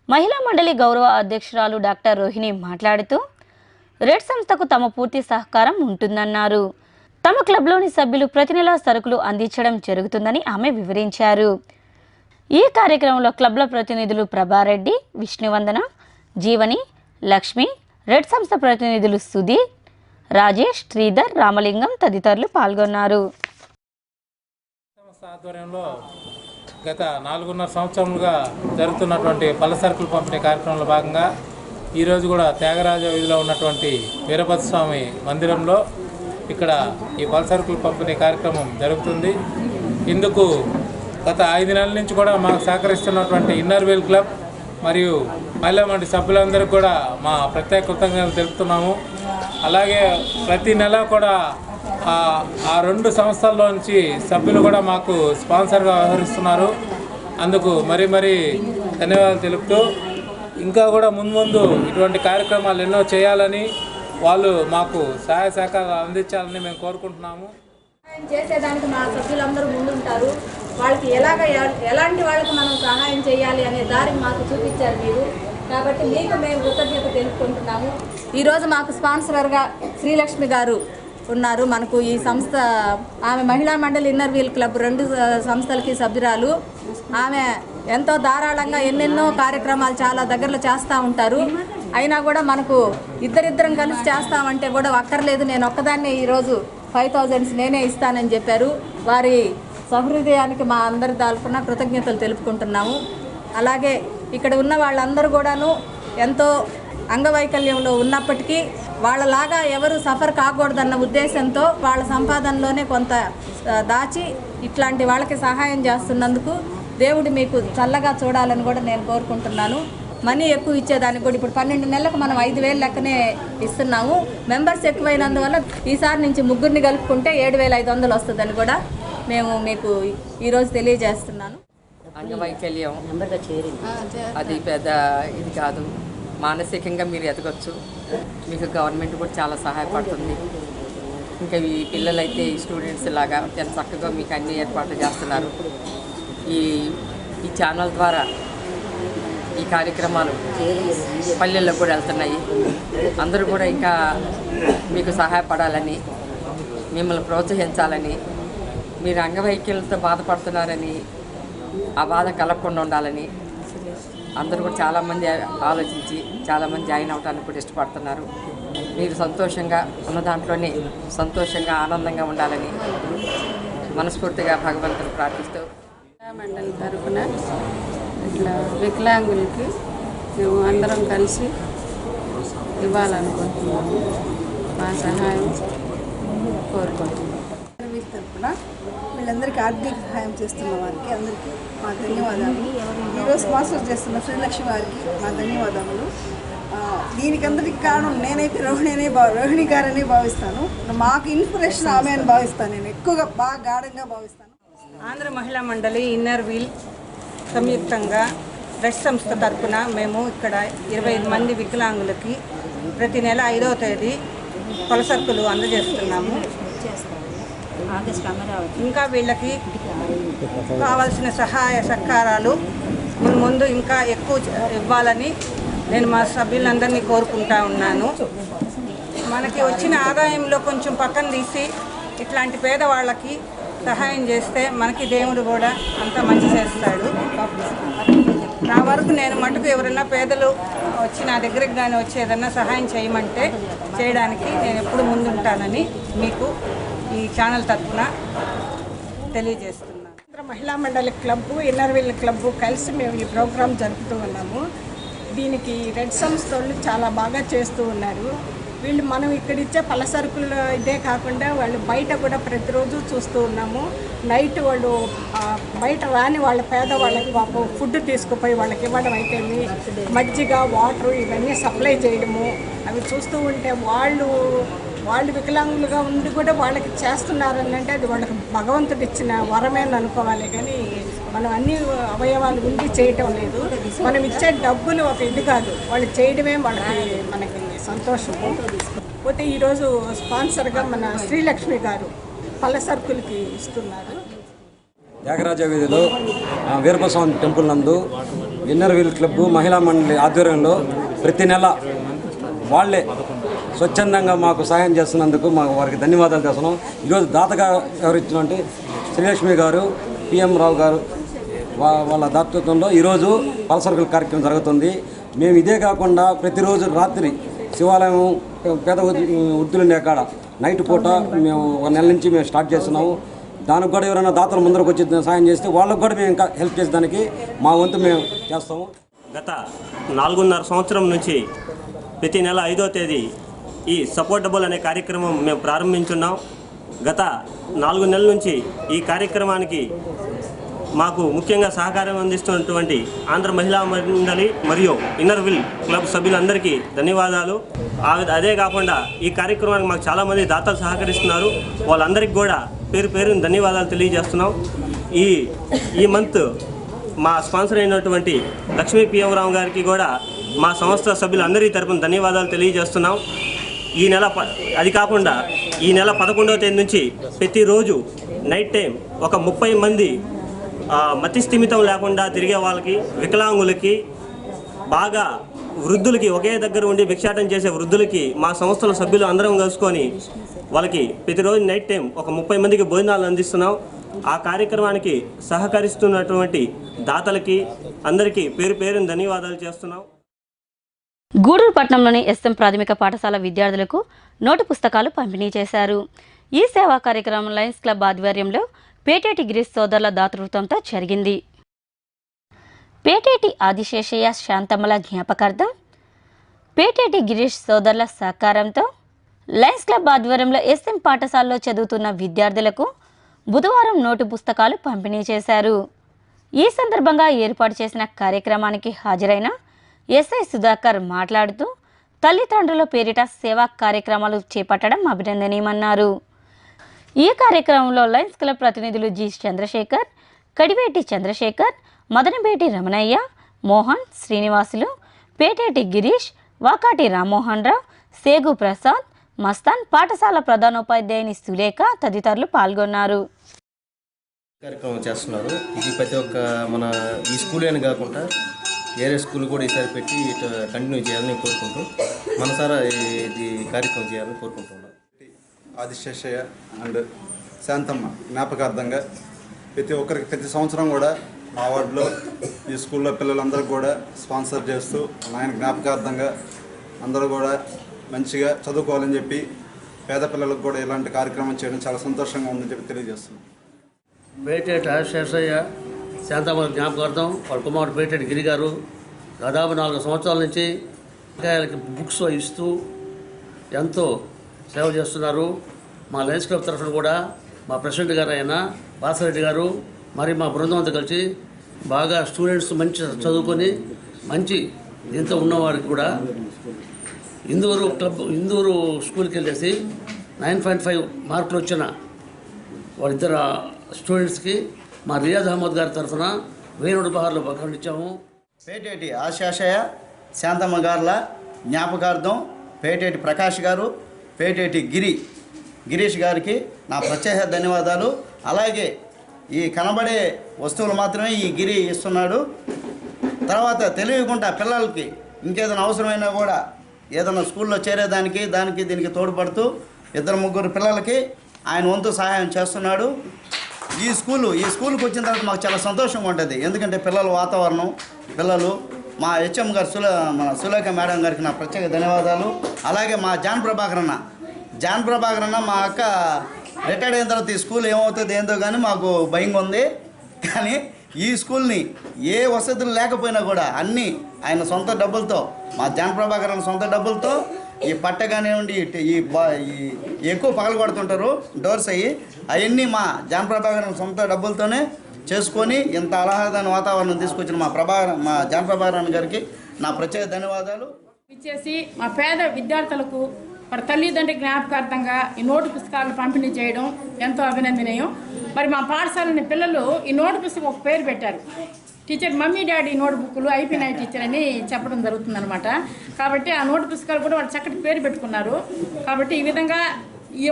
మహిళా మండలి గౌరవ అధ్యక్షురాలు డాక్టర్ రోహిణి మాట్లాడుతూ రెడ్ సంస్థకు తమ పూర్తి సహకారం ఉంటుందన్నారు. తమ క్లబ్లోని సభ్యులు ప్రతి నెలా సరుకులు అందించడం జరుగుతుందని ఆమె వివరించారు. ఈ కార్యక్రమంలో క్లబ్ల ప్రతినిధులు ప్రభారెడ్డి, విష్ణువందన, జీవని, లక్ష్మి, రెడ్ సంస్థ ప్రతినిధులు సుధీర్, రాజేష్, శ్రీధర్, రామలింగం తదితరులు పాల్గొన్నారు. ఆధ్వర్యంలో గత 4.5 సంవత్సరాలుగా జరుగుతున్నటువంటి పళ్ళ సరుకులు పంపిణీ కార్యక్రమంలో భాగంగా ఈరోజు కూడా త్యాగరాజ వీధిలో ఉన్నటువంటి వీరభద్రస్వామి మందిరంలో ఇక్కడ ఈ పళ్ళ సరుకులు పంపిణీ కార్యక్రమం జరుగుతుంది. ఇందుకు గత 5 నెలల నుంచి కూడా మాకు సహకరిస్తున్నటువంటి ఇన్నర్వీల్ క్లబ్ మరియు మహిళా మండలి సభ్యులందరికీ కూడా మా ప్రత్యేక కృతజ్ఞతలు తెలుపుతున్నాము. అలాగే ప్రతి నెల కూడా ఆ 2 సంస్థల్లో నుంచి సభ్యులు కూడా మాకు స్పాన్సర్గా వ్యవహరిస్తున్నారు. అందుకు మరీ ధన్యవాదాలు తెలుపుతూ ఇంకా కూడా ముందు ఇటువంటి కార్యక్రమాలు ఎన్నో చేయాలని, వాళ్ళు మాకు సహాయ సహకారాలు అందించాలని మేము కోరుకుంటున్నాము. చేసేదానికి మా సభ్యులందరూ ముందుంటారు. వాళ్ళకి ఎలాంటి వాళ్ళకి మనం సహాయం చేయాలి అనే దారిని మాకు చూపించారు మీరు. కాబట్టి మీకు మేము కృతజ్ఞత తెలుపుకుంటున్నాము. ఈరోజు మాకు స్పాన్సరర్గా శ్రీలక్ష్మి గారు ఉన్నారు. మనకు ఈ సంస్థ ఆమె మహిళా మండలి ఇన్నర్ వీల్ క్లబ్ 2 సంస్థలకి సభ్యురాలు. ఆమె ఎంతో ధారాళంగా ఎన్నెన్నో కార్యక్రమాలు చాలా దగ్గరలో చేస్తూ ఉంటారు. అయినా కూడా మనకు ఇద్దరిద్దరం కలిసి చేస్తామంటే కూడా అక్కర్లేదు, నేను ఒక్కదాన్నే ఈరోజు 5,000 నేనే ఇస్తానని చెప్పారు. వారి సహృదయానికి మా అందరి తరపున కృతజ్ఞతలు తెలుపుకుంటున్నాము. అలాగే ఇక్కడ ఉన్న వాళ్ళందరూ కూడాను ఎంతో అంగవైకల్యంలో ఉన్నప్పటికీ వాళ్ళలాగా ఎవరు సఫర్ కాకూడదన్న ఉద్దేశంతో వాళ్ళ సంపాదనలోనే కొంత దాచి ఇట్లాంటి వాళ్ళకి సహాయం చేస్తున్నందుకు దేవుడు మీకు చల్లగా చూడాలని కూడా నేను కోరుకుంటున్నాను. మనీ ఎక్కువ ఇచ్చేదానికి కూడా ఇప్పుడు 12 నెలలకు మనం 5,000 లెక్కనే ఇస్తున్నాము. మెంబర్స్ ఎక్కువైనందువల్ల ఈసారి నుంచి 3 కలుపుకుంటే 7,500 వస్తుందని కూడా మేము మీకు ఈరోజు తెలియజేస్తున్నాను. అంగవైకల్యం అది పెద్ద ఇది కాదు, మానసికంగా మీరు ఎదగొచ్చు. మీకు గవర్నమెంట్ కూడా చాలా సహాయపడుతుంది. ఇంకా ఈ పిల్లలైతే ఈ స్టూడెంట్స్ లాగా చాలా చక్కగా మీకు అన్ని ఏర్పాట్లు చేస్తున్నారు. ఈ ఛానల్ ద్వారా ఈ కార్యక్రమాలు పల్లెల్లో కూడా వెళ్తున్నాయి. అందరూ కూడా ఇంకా మీకు సహాయపడాలని, మిమ్మల్ని ప్రోత్సహించాలని, మీరు అంగవైకల్యంతో బాధపడుతున్నారని ఆ బాధ కలగకుండా ఉండాలని అందరూ కూడా చాలామంది ఆలోచించి చాలామంది జాయిన్ అవడానికి కూడా ఇష్టపడుతున్నారు. మీరు సంతోషంగా ఉన్న దాంట్లోనే సంతోషంగా ఆనందంగా ఉండాలని మనస్ఫూర్తిగా భగవంతుని ప్రార్థిస్తూ మండలి తరఫున ఇట్లా వికలాంగులకి మేము అందరం కలిసి ఇవ్వాలనుకుంటున్నాము. మా సహాయం కోరుకుంటున్నాము. తరఫున వీళ్ళందరికీ ఆర్థిక సహాయం చేస్తున్న వారికి అందరికీ మా ధన్యవాదాలు. ఈరోజు స్పాన్సర్ చేస్తున్న శ్రీలక్ష్మి వారికి మా ధన్యవాదాలు. దీనికి అందరికీ కారణం నేనైతే రోహిణి గారని భావిస్తాను. మాకు ఇన్స్పిరేషన్ ఆమె అని భావిస్తాను. నేను ఎక్కువగా బాగా గాఢంగా భావిస్తాను. ఆంధ్ర మహిళా మండలి ఇన్నర్ వీల్ సంయుక్తంగా రెడ్ సంస్థ తరఫున మేము ఇక్కడ 25 మంది వికలాంగులకి ప్రతి నెల 5వ తేదీ పలసరుకులు అందజేస్తున్నాము. ఇంకా వీళ్ళకి కావాల్సిన సహాయ సహకారాలు ముందు ఇంకా ఎక్కువ ఇవ్వాలని నేను మా సభ్యులందరినీ కోరుకుంటా ఉన్నాను. మనకి వచ్చిన ఆదాయంలో కొంచెం పక్కన తీసి ఇట్లాంటి పేదవాళ్ళకి సహాయం చేస్తే మనకి దేవుడు కూడా అంత మంచి చేస్తాడు. నా వరకు నేను మటుకు ఎవరైనా పేదలు వచ్చి నా దగ్గరికి కానీ వచ్చి ఏదన్నా సహాయం చేయమంటే చేయడానికి నేను ఎప్పుడు ముందుంటానని మీకు ఈ ఛానల్ తరఫున తెలియజేస్తున్నాను. ఆంధ్ర మహిళా మండలి క్లబ్బు ఇన్నర్ వీల్ క్లబ్బు కలిసి మేము ఈ ప్రోగ్రాం జరుపుతూ ఉన్నాము. దీనికి రెడ్ సంస్థ వాళ్ళు చాలా బాగా చేస్తూ ఉన్నారు. వీళ్ళు మనం ఇక్కడ ఇచ్చే పలసరుకులు ఇదే కాకుండా వాళ్ళు బయట కూడా ప్రతిరోజు చూస్తూ ఉన్నాము. నైట్ వాళ్ళు బయట రాని వాళ్ళ పేదవాళ్ళకి ఫుడ్ తీసుకుపోయి వాళ్ళకి ఇవ్వడం అయితే మజ్జిగ వాటర్ ఇవన్నీ సప్లై చేయడము అవి చూస్తూ ఉంటే వాళ్ళు వికలాంగులుగా ఉండి కూడా వాళ్ళకి చేస్తున్నారని అంటే అది వాళ్ళకి భగవంతుడు ఇచ్చిన వరమేని అనుకోవాలి. కానీ మనం అన్ని అవయవాలు ఉండి చేయటం లేదు. మనం ఇచ్చే డబ్బులు ఒక ఇది కాదు, వాళ్ళు చేయడమే మనకి సంతోషం. పోతే ఈరోజు స్పాన్సర్గా మన శ్రీలక్ష్మి గారు పలసరుకులకి ఇస్తున్నారు. త్యాగరాజ వీధిలో వీరభద్రస్వామి టెంపుల్ నందు ఇన్నర్ వీల్ క్లబ్ మహిళా మండలి ఆధ్వర్యంలో ప్రతి నెల వాళ్ళే స్వచ్ఛందంగా మాకు సహాయం చేస్తున్నందుకు వారికి ధన్యవాదాలు చేస్తున్నాం. ఈరోజు దాతగా ఎవరిచ్చినంటే శ్రీలక్ష్మి గారు, పిఎం రావు గారు వాళ్ళ దాతృత్వంలో ఈరోజు పలసరుకుల కార్యక్రమం జరుగుతుంది. మేము ఇదే కాకుండా ప్రతిరోజు రాత్రి శివాలయం పేద వృద్ధులుండే కాడ నైట్ పూట మేము 1 నెల నుంచి మేము స్టార్ట్ చేస్తున్నాము. దానికి కూడా ఎవరైనా దాతలు ముందరకు వచ్చి సాయం చేస్తే వాళ్ళకు కూడా మేము ఇంకా హెల్ప్ చేసేదానికి మా వంతు మేము చేస్తాము. గత 4.5 సంవత్సరం నుంచి ప్రతి నెల 5వ తేదీ ఈ సపోర్టబుల్ అనే కార్యక్రమం మేము ప్రారంభించున్నాం. గత 4 నెలల నుంచి ఈ కార్యక్రమానికి మాకు ముఖ్యంగా సహకారం అందిస్తున్నటువంటి ఆంధ్ర మహిళా మండలి మరియు ఇన్నర్ విల్ క్లబ్ సభ్యులందరికీ ధన్యవాదాలు. అదే కాకుండా ఈ కార్యక్రమానికి మాకు చాలామంది దాతలు సహకరిస్తున్నారు. వాళ్ళందరికీ కూడా పేరు పేరున ధన్యవాదాలు తెలియజేస్తున్నాం. ఈ మంత్ మా స్పాన్సర్ అయినటువంటి లక్ష్మీ పిఎం గారికి కూడా మా సంస్థ సభ్యులందరి తరపున ధన్యవాదాలు తెలియజేస్తున్నాం. అది కాకుండా ఈ నెల 11వ తేదీ నుంచి ప్రతిరోజు నైట్ టైం ఒక 30 మంది మతి స్థిమితం లేకుండా తిరిగే వాళ్ళకి, వికలాంగులకి, బాగా వృద్ధులకి, ఒకే దగ్గర ఉండి భిక్షాటం చేసే వృద్ధులకి మా సంస్థల సభ్యులు అందరం కలుసుకొని వాళ్ళకి ప్రతిరోజు నైట్ టైం ఒక 30 మందికి భోజనాలు అందిస్తున్నాం. ఆ కార్యక్రమానికి సహకరిస్తున్నటువంటి దాతలకి అందరికీ పేరు పేరున ధన్యవాదాలు చేస్తున్నాం. గూడూరు పట్టణంలోని ఎస్ఎం ప్రాథమిక పాఠశాల విద్యార్థులకు నోటు పుస్తకాలు పంపిణీ చేశారు. ఈ సేవా కార్యక్రమం లయన్స్ క్లబ్ ఆధ్వర్యంలో పేటేటి గిరీష్ సోదరుల దాతృత్వంతో జరిగింది. పేటేటి ఆదిశేషయ్య శాంతమ్మల జ్ఞాపకార్థం పేటేటి గిరీష్ సోదరుల సహకారంతో లయన్స్ క్లబ్ ఆధ్వర్యంలో ఎస్ఎం పాఠశాలలో చదువుతున్న విద్యార్థులకు బుధవారం నోటు పుస్తకాలు పంపిణీ చేశారు. ఈ సందర్భంగా ఏర్పాటు చేసిన కార్యక్రమానికి హాజరైన ఎస్ఐ సుధాకర్ మాట్లాడుతూ తల్లిదండ్రుల పేరిట సేవా కార్యక్రమాలు చేపట్టడం అభినందనీయమన్నారు. ఈ కార్యక్రమంలో లయన్స్ క్లబ్ ప్రతినిధులు జి చంద్రశేఖర్, కడివేటి చంద్రశేఖర్, మదనబేటి రమణయ్య, మోహన్, శ్రీనివాసులు, పేటేటి గిరీష్, వాకాటి రామ్మోహన్ రావు, సేగు ప్రసాద్, మస్తాన్, పాఠశాల ప్రధానోపాధ్యాయుని సులేఖ తదితరులు పాల్గొన్నారు. కార్యక్రమం చేస్తున్నారు. ఇది ప్రతి ఒక్క మన ఈ స్కూల్ అని కాకుండా వేరే స్కూల్ కూడా ఈసారి పెట్టి ఇట్లా కంటిన్యూ చేయాలని కోరుకుంటూ మనసారా ఇది కార్యక్రమం చేయాలని కోరుకుంటున్నాం. ఆదిశేషయ్య అండ్ శాంతమ్మ జ్ఞాపకార్థంగా ప్రతి సంవత్సరం కూడా మా వార్డులో ఈ స్కూల్లో పిల్లలందరూ కూడా స్పాన్సర్ చేస్తూ ఆయన జ్ఞాపకార్థంగా అందరూ కూడా మంచిగా చదువుకోవాలని చెప్పి పేద పిల్లలకు కూడా ఇలాంటి కార్యక్రమం చేయడం చాలా సంతోషంగా ఉందని చెప్పి తెలియజేస్తున్నాం. పేటేటి ఆదిశేషయ్య శాంతమ్మ జ్ఞాపకార్థం వాళ్ళ కుమారుడు పేటేటి గిరి గారు దాదాపు 4 సంవత్సరాల నుంచి పిల్లలకి బుక్స్ ఇస్తూ ఎంతో సేవ చేస్తున్నారు. మా లయన్స్ క్లబ్ తరఫున కూడా మా ప్రెసిడెంట్ గారు అయిన వాసరెడ్డి గారు మరి మా బృందంతో కలిసి బాగా స్టూడెంట్స్ మంచి చదువుకొని మంచి దీంతో ఉన్నవారికి కూడా ఇందూరు స్కూల్కి వెళ్ళేసి 9.5 మార్కులు వచ్చిన వాళ్ళిద్దరు స్టూడెంట్స్కి మా రియాజ్ అహ్మద్ గారి తరఫున 1000 రూపాయలు ప్రకటించాము. పేటేటి ఆశాశయ శాంతమ్మ గారుల జ్ఞాపకార్థం పేటేటి ప్రకాష్ గారు, పేటేటి గిరీష్ గారికి నా ప్రత్యేక ధన్యవాదాలు. అలాగే ఈ కనబడే వస్తువులు మాత్రమే ఈ గిరి ఇస్తున్నాడు. తర్వాత తెలియకుండా పిల్లలకి ఇంకేదైనా అవసరమైనా కూడా ఏదైనా స్కూల్లో చేరేదానికి దీనికి తోడ్పడుతూ 2-3 పిల్లలకి ఆయన వంతు సహాయం చేస్తున్నాడు. ఈ స్కూల్కి వచ్చిన తర్వాత మాకు చాలా సంతోషంగా ఉంటుంది. ఎందుకంటే పిల్లల వాతావరణం, పిల్లలు మా హెచ్ఎం గారు మన సులేఖ మేడం గారికి నా ప్రత్యేక ధన్యవాదాలు. అలాగే మా జాన్ ప్రభాకర్ అన్న మా అక్క రిటైర్డ్ అయిన తర్వాత ఈ స్కూల్ ఏమవుతుంది ఏందో కానీ మాకు భయంగా ఉంది. కానీ ఈ స్కూల్ని ఏ వసతులు లేకపోయినా కూడా అన్నీ ఆయన సొంత డబ్బులతో, మా జాన్ ప్రభాకర్ అన్న సొంత డబ్బులతో ఈ పట్ట కానివ్వండి, ఈ ఎక్కువ పగలు కొడుతుంటారు డోర్స్ అవన్నీ మా జాన్ ప్రభాకర్ సొంత డబ్బులతోనే చేసుకొని ఇంత ఆహ్లాదమైన వాతావరణం తీసుకొచ్చిన మా జాన్ ప్రభాకర్ గారికి నా ప్రత్యేక ధన్యవాదాలు. ఇచ్చేసి మా పేద విద్యార్థులకు మరి తల్లిదండ్రి జ్ఞాపకార్థంగా ఈ నోటు పుస్తకాలు పంపిణీ చేయడం ఎంతో అభినందనీయం. మరి మా పాఠశాలని పిల్లలు ఈ నోటు పుస్తకం ఒక పేరు పెట్టారు. టీచర్ మమ్మీ డాడీ నోట్ బుక్లు అయిపోయినాయి టీచర్ అని చెప్పడం జరుగుతుందనమాట. కాబట్టి ఆ నోటు పుస్తకాలు కూడా వాళ్ళు చక్కటి పేరు పెట్టుకున్నారు. కాబట్టి ఈ విధంగా ఈ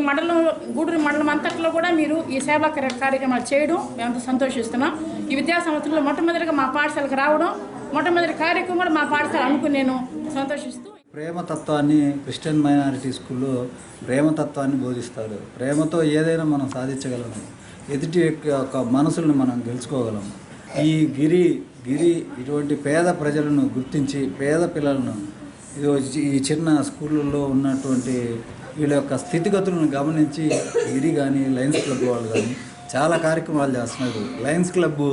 గూడూరు మండలం అంతట్లో కూడా మీరు ఈ సేవా కార్యక్రమాలు చేయడం మేము సంతోషిస్తున్నాం. ఈ విద్యా సంవత్సరంలో మొట్టమొదటిగా మా పాఠశాలకు రావడం, మొట్టమొదటి కార్యక్రమం కూడా మా పాఠశాల అనుకుని నేను సంతోషిస్తూ. ప్రేమతత్వాన్ని క్రిస్టియన్ మైనారిటీ స్కూల్లో ప్రేమతత్వాన్ని బోధిస్తారు. ప్రేమతో ఏదైనా మనం సాధించగలము, ఎదుటి యొక్క మనసులను మనం గెలుచుకోగలము. ఈ గిరి ఇటువంటి పేద ప్రజలను గుర్తించి పేద పిల్లలను ఈ చిన్న స్కూళ్ళల్లో ఉన్నటువంటి వీళ్ళ యొక్క స్థితిగతులను గమనించి గిరి కానీ లయన్స్ క్లబ్ వాళ్ళు కానీ చాలా కార్యక్రమాలు చేస్తున్నారు. లయన్స్ క్లబ్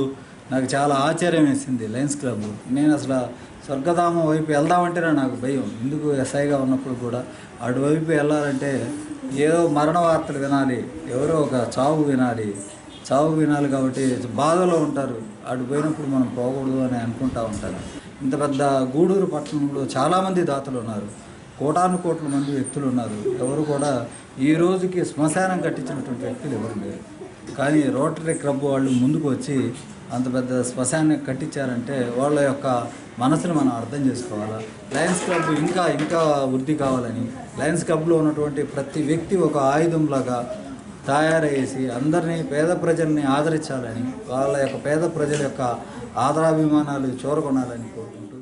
నాకు చాలా ఆశ్చర్యం వేసింది. లయన్స్ క్లబ్ నేను అసలు స్వర్గధామం వైపు వెళ్దామంటేనే నాకు భయం. ఎందుకు ఎస్ఐగా ఉన్నప్పుడు కూడా అటువైపు వెళ్ళాలంటే ఏదో మరణ వార్తలు వినాలి, ఎవరో ఒక చావు వినాలి, చావు వినాలి కాబట్టి బాధలో ఉంటారు. అటు పోయినప్పుడు మనం పోకూడదు అని అనుకుంటూ ఉంటారు. ఇంత పెద్ద గూడూరు పట్టణంలో చాలామంది దాతలు ఉన్నారు, కోటాను కోట్ల మంది వ్యక్తులు ఉన్నారు. ఎవరు కూడా ఈ రోజుకి శ్మశానం కట్టించినటువంటి వ్యక్తులు ఎవరు లేరు. కానీ రోటరీ క్లబ్ వాళ్ళు ముందుకు వచ్చి అంత పెద్ద శ్మశాన్ని కట్టించారంటే వాళ్ళ యొక్క మనసును మనం అర్థం చేసుకోవాలా. లయన్స్ క్లబ్ ఇంకా ఇంకా వృద్ధి కావాలని, లయన్స్ క్లబ్లో ఉన్నటువంటి ప్రతి వ్యక్తి ఒక ఆయుధంలాగా తయారయ్యేసి అందరినీ పేద ప్రజల్ని ఆదరించాలని, వాళ్ళ యొక్క పేద ప్రజల యొక్క ఆదరాభిమానాలు చూరగొనాలని కోరుకుంటూ,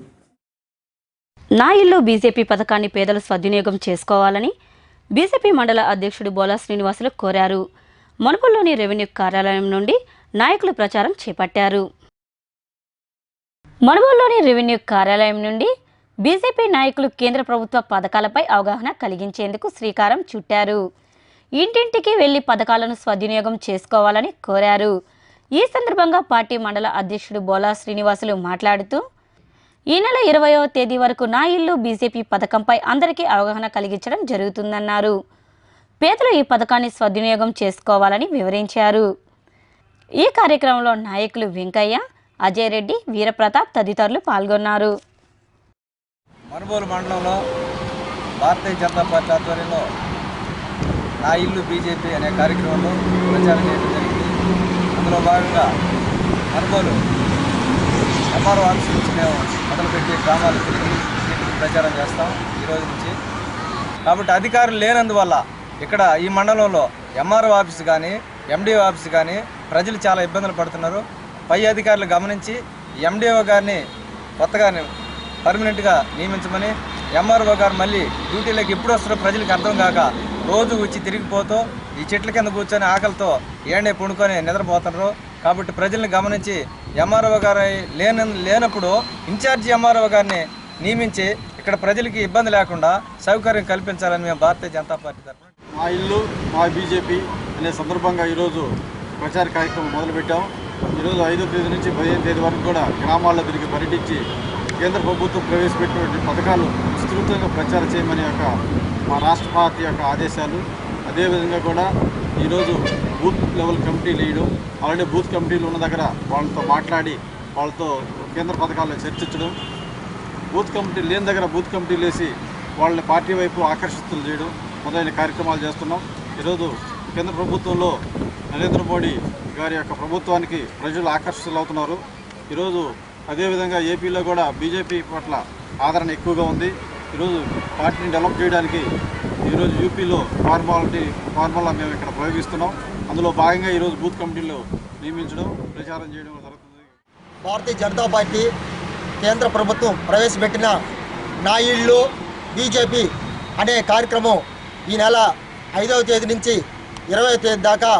నా ఇల్లు బీజేపీ పథకాన్ని పేదలు సద్వినియోగం చేసుకోవాలని బీజేపీ మండల అధ్యక్షుడు బోలా శ్రీనివాసులు కోరారు. మనుపల్లోని రెవెన్యూ కార్యాలయం నుండి నాయకులు ప్రచారం చేపట్టారు. మనుపల్లోని రెవెన్యూ కార్యాలయం నుండి బీజేపీ నాయకులు కేంద్ర ప్రభుత్వ పథకాలపై అవగాహన కలిగించేందుకు శ్రీకారం చుట్టారు. ఇంటింటికి వెళ్లి పథకాలను సద్వినియోగం చేసుకోవాలని కోరారు. ఈ సందర్భంగా పార్టీ మండల అధ్యక్షుడు బోలా శ్రీనివాసులు మాట్లాడుతూ, ఈ నెల 20వ తేదీ వరకు నా ఇల్లు బీజేపీ పథకంపై అందరికీ అవగాహన కలిగించడం జరుగుతుందన్నారు. పేదలు ఈ పథకాన్ని సద్వినియోగం చేసుకోవాలని వివరించారు. ఈ కార్యక్రమంలో నాయకులు వెంకయ్య, అజయ్ రెడ్డి, వీరప్రతాప్ తదితరులు పాల్గొన్నారు. మనుబోలు మండలంలో భారతీయ జనతా పార్టీ ఆధ్వర్యంలో నా ఇల్లు బీజేపీ అనే కార్యక్రమంలో ప్రచారం చేయడం జరిగింది. అందులో భాగంగా మనుబోలు ఎంఆర్ఓ ఆఫీస్ నుంచి మేము మొదలుపెట్టి గ్రామాలు తిరిగి ప్రచారం చేస్తాం ఈరోజు నుంచి. కాబట్టి అధికారులు లేనందువల్ల ఇక్కడ ఈ మండలంలో ఎంఆర్ఓ ఆఫీస్ కానీ ఎండిఓ ఆఫీస్ కానీ ప్రజలు చాలా ఇబ్బందులు పడుతున్నారు. పై అధికారులు గమనించి ఎండిఓ గారిని కొత్తగా పర్మనెంట్గా నియమించమని, ఎంఆర్ఓ గారు మళ్ళీ డ్యూటీలోకి ఎప్పుడు వస్తారో ప్రజలకు అర్థం కాక రోజు వచ్చి తిరిగిపోతూ ఈ చెట్ల కింద కూర్చొని ఆకలితో ఏడే పుణుకొని నిద్రపోతున్నారు. కాబట్టి ప్రజల్ని గమనించి ఎంఆర్ఓ గారు లేనప్పుడు ఇన్ఛార్జి ఎంఆర్ఓ గారిని నియమించి ఇక్కడ ప్రజలకి ఇబ్బంది లేకుండా సౌకర్యం కల్పించాలని మేము భారతీయ జనతా పార్టీ తరఫున మా ఇల్లు మా బీజేపీ అనే సందర్భంగా ఈరోజు ప్రచార కార్యక్రమం మొదలుపెట్టాం. ఈరోజు 5వ తేదీ నుంచి 15వ తేదీ వరకు కూడా గ్రామాల్లో తిరిగి పర్యటించి కేంద్ర ప్రభుత్వం ప్రవేశపెట్టినటువంటి పథకాలు విస్తృతంగా ప్రచారం చేయమని మా రాష్ట్ర పార్టీ యొక్క ఆదేశాలు. అదేవిధంగా కూడా ఈరోజు బూత్ లెవెల్ కమిటీలు వేయడం, అలాగే బూత్ కమిటీలు ఉన్న దగ్గర వాళ్ళతో మాట్లాడి వాళ్ళతో కేంద్ర పథకాలను చర్చించడం, బూత్ కమిటీ లేని దగ్గర బూత్ కమిటీలు వేసి వాళ్ళని పార్టీ వైపు ఆకర్షితులు చేయడం మొదలైన కార్యక్రమాలు చేస్తున్నాం. ఈరోజు కేంద్ర ప్రభుత్వంలో నరేంద్ర మోడీ గారి యొక్క ప్రభుత్వానికి ప్రజలు ఆకర్షితులవుతున్నారు. ఈరోజు అదేవిధంగా ఏపీలో కూడా బీజేపీ పట్ల ఆదరణ ఎక్కువగా ఉంది. ఈరోజు పార్టీని డెవలప్ చేయడానికి ఈరోజు యూపీలో ఫార్ములా మేము ఇక్కడ ప్రయోగిస్తున్నాం. అందులో భాగంగా ఈరోజు బూత్ కమిటీలో నియమించడం, ప్రచారం చేయడం జరుగుతుంది. భారతీయ జనతా పార్టీ కేంద్ర ప్రభుత్వం ప్రవేశపెట్టిన నా ఇల్లు బీజేపీ అనే కార్యక్రమం ఈ నెల 5వ తేదీ నుంచి 20వ తేదీ దాకా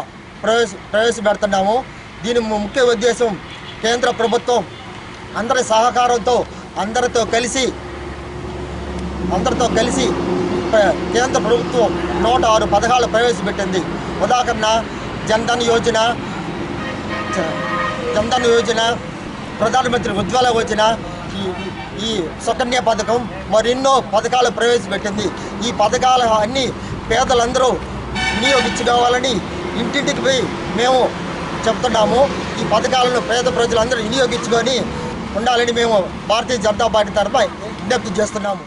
ప్రవేశపెడుతున్నాము. దీని ముఖ్య ఉద్దేశం కేంద్ర ప్రభుత్వం అందరి సహకారంతో అందరితో కలిసి కేంద్ర ప్రభుత్వం 106 పథకాలు ప్రవేశపెట్టింది. ఉదాహరణ జన్ధన్ యోజన, ప్రధానమంత్రి ఉజ్వల యోజన, ఈ సుకన్య పథకం, మరెన్నో పథకాలు ప్రవేశపెట్టింది. ఈ పథకాలు అన్నీ పేదలందరూ వినియోగించుకోవాలని ఇంటింటికి పోయి మేము చెప్తున్నాము. ఈ పథకాలను పేద ప్రజలందరూ వినియోగించుకొని ఉండాలని మేము భారతీయ జనతా పార్టీ తరఫున విజ్ఞప్తి చేస్తున్నాము.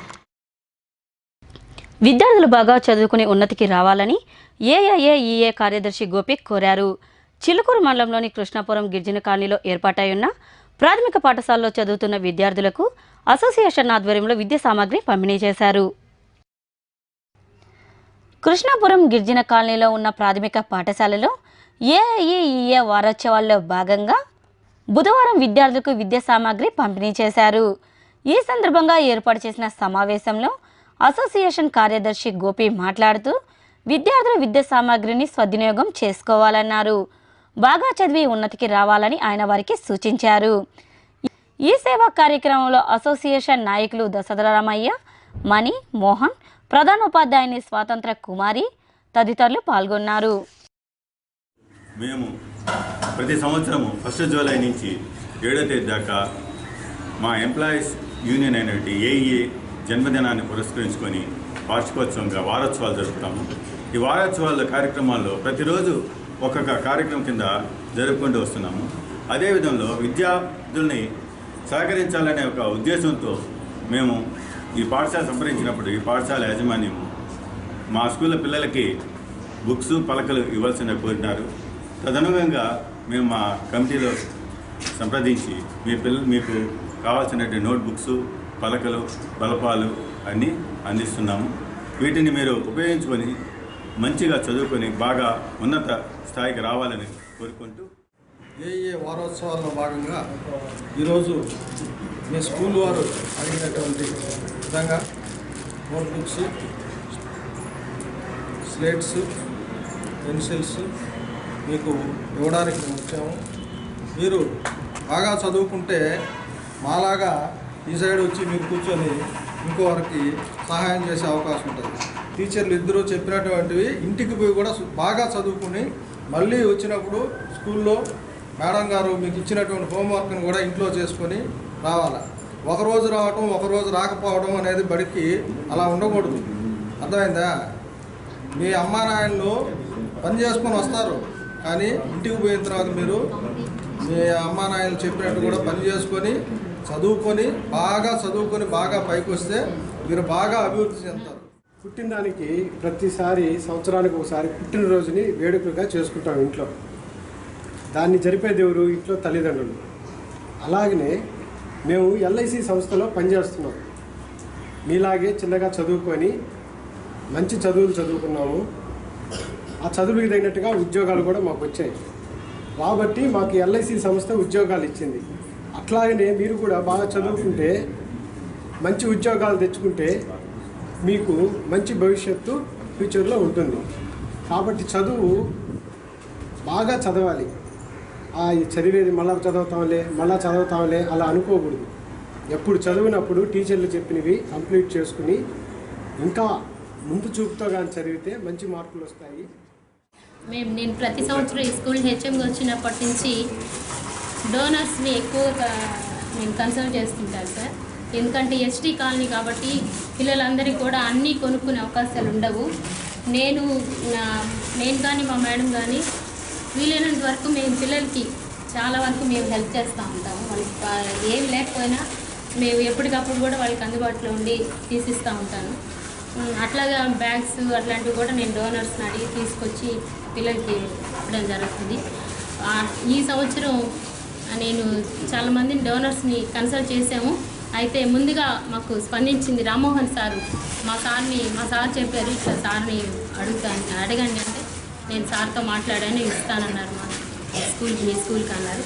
విద్యార్థులు బాగా చదువుకుని ఉన్నతికి రావాలని ఏఐఏఈఏ కార్యదర్శి గోపి కోరారు. చిలుకూరు మండలంలోని కృష్ణాపురం గిరిజన కాలనీలో ఏర్పాటైన ప్రాథమిక పాఠశాలలో చదువుతున్న విద్యార్థులకు అసోసియేషన్ ఆధ్వర్యంలో విద్యా సామాగ్రి పంపిణీ చేశారు. కృష్ణాపురం గిరిజన కాలనీలో ఉన్న ప్రాథమిక పాఠశాలలో ఏఐఏఈఏ వారోత్సవాల్లో భాగంగా బుధవారం విద్యార్థులకు విద్యా సామాగ్రి పంపిణీ చేశారు. ఈ సందర్భంగా ఏర్పాటు చేసిన సమావేశంలో అసోసియేషన్ కార్యదర్శి గోపి మాట్లాడుతూ విద్యార్థులు విద్యా సామాగ్రిని సద్వినియోగం చేసుకోవాలన్నారు. బాగా చదివి ఉన్నతికి రావాలని ఆయన వారికి సూచించారు. ఈ సేవా కార్యక్రమంలో అసోసియేషన్ నాయకులు దశరథరామయ్య, మణి, మోహన్, ప్రధానోపాధ్యాయుని స్వాతంత్ర కుమారి తదితరులు పాల్గొన్నారు. మేము ప్రతి సంవత్సరము 1 జూలై నుంచి 7వ తేదీ దాకా మా ఎంప్లాయీస్ యూనియన్ అయినటువంటి ఏఈఏ జన్మదినాన్ని పురస్కరించుకొని వార్షికోత్సవంగా వారోత్సవాలు జరుపుతాము. ఈ వారోత్సవాల కార్యక్రమాల్లో ప్రతిరోజు ఒక్కొక్క కార్యక్రమం కింద జరుపుకుంటూ వస్తున్నాము. అదేవిధంలో విద్యార్థుల్ని సహకరించాలనే ఒక ఉద్దేశంతో మేము ఈ పాఠశాల సంప్రదించినప్పుడు ఈ పాఠశాల యాజమాన్యం మా స్కూళ్ళ పిల్లలకి బుక్స్ పలకలు ఇవ్వాల్సిన కోరినారు. తదనుగుణంగా మేము మా కమిటీలో సంప్రదించి మీకు కావాల్సినటువంటి నోట్బుక్స్, పలకలు, బలపాలు అన్నీ అందిస్తున్నాము. వీటిని మీరు ఉపయోగించుకొని మంచిగా చదువుకొని బాగా ఉన్నత స్థాయికి రావాలని కోరుకుంటూ ఏఏ వారోత్సవాల్లో భాగంగా ఈరోజు మీ స్కూల్ వారు అడిగినటువంటి విధంగా నోట్బుక్స్, స్లేట్స్, పెన్సిల్స్ మీకు ఇవ్వడానికి వచ్చాము. మీరు బాగా చదువుకుంటే మాలాగా ఈ సైడ్ వచ్చి మీరు కూర్చొని ఇంకోవరికి సహాయం చేసే అవకాశం ఉంటుంది. టీచర్లు ఇద్దరు చెప్పినటువంటివి ఇంటికి పోయి కూడా బాగా చదువుకుని మళ్ళీ వచ్చినప్పుడు స్కూల్లో మేడం గారు మీకు ఇచ్చినటువంటి హోంవర్క్ని కూడా ఇంట్లో చేసుకొని రావాలి. ఒకరోజు రావటం ఒకరోజు రాకపోవడం అనేది బడికి అలా ఉండకూడదు. అర్థమైందా? మీ అమ్మా నాయనలు పని చేసుకొని వస్తారు, కానీ ఇంటికి పోయిన తర్వాత మీరు మీ అమ్మా నాయనలు చెప్పినట్టు కూడా పని చేసుకొని చదువుకొని బాగా పైకి వస్తే మీరు బాగా అభివృద్ధి చెందుతారు. పుట్టిన దానికి ప్రతిసారి సంవత్సరానికి ఒకసారి పుట్టినరోజుని వేడుకగా చేసుకుంటాం ఇంట్లో. దాన్ని జరిపేది ఎవరు? ఇంట్లో తల్లిదండ్రులు. అలాగనే మేము ఎల్ఐసి సంస్థలో పనిచేస్తున్నాం. మీలాగే చిన్నగా చదువుకొని మంచి చదువులు చదువుకున్నాము. ఆ చదువులకు తగినట్టుగా ఉద్యోగాలు కూడా మాకు వచ్చాయి. కాబట్టి మాకు ఎల్ఐసి సంస్థ ఉద్యోగాలు ఇచ్చింది. అట్లాగనే మీరు కూడా బాగా చదువుకుంటే మంచి ఉద్యోగాలు తెచ్చుకుంటే మీకు మంచి భవిష్యత్తు ఫ్యూచర్లో ఉంటుంది. కాబట్టి చదువు బాగా చదవాలి. చదివేది మళ్ళా చదువుతాంలే అలా అనుకోకూడదు. ఎప్పుడు చదివినప్పుడు టీచర్లు చెప్పినవి కంప్లీట్ చేసుకుని ఇంకా ముందు చూపుతో కానీ చదివితే మంచి మార్కులు వస్తాయి. నేను ప్రతి సంవత్సరం ఈ స్కూల్ హెచ్ఎంగా వచ్చినప్పటి నుంచి డోనర్స్ని ఎక్కువగా నేను కన్సల్ట్ చేస్తుంటాను సార్. ఎందుకంటే ఎస్టీ కాలనీ కాబట్టి పిల్లలందరికీ కూడా అన్నీ కొనుక్కునే అవకాశాలు ఉండవు. నేను కానీ మా మేడం కానీ వీలైనంత వరకు మేము పిల్లలకి చాలా వరకు మేము హెల్ప్ చేస్తూ ఉంటాము. వాళ్ళకి ఏమి లేకపోయినా మేము ఎప్పటికప్పుడు కూడా వాళ్ళకి అందుబాటులో ఉండి తీసిస్తూ ఉంటాను. అట్లాగా బ్యాగ్స్ అట్లాంటివి కూడా నేను డోనర్స్ని అడిగి తీసుకొచ్చి పిల్లలకి ఇవ్వడం జరుగుతుంది. ఈ సంవత్సరం నేను చాలామందిని డోనర్స్ని కన్సల్ట్ చేసాము. అయితే ముందుగా మాకు స్పందించింది రామ్మోహన్ సారు. మా సార్ చెప్పారు, ఇట్లా సార్ని అడగండి అంటే నేను సార్తో మాట్లాడాను, ఇస్తానన్నారు. మీ స్కూల్కి అన్నారు.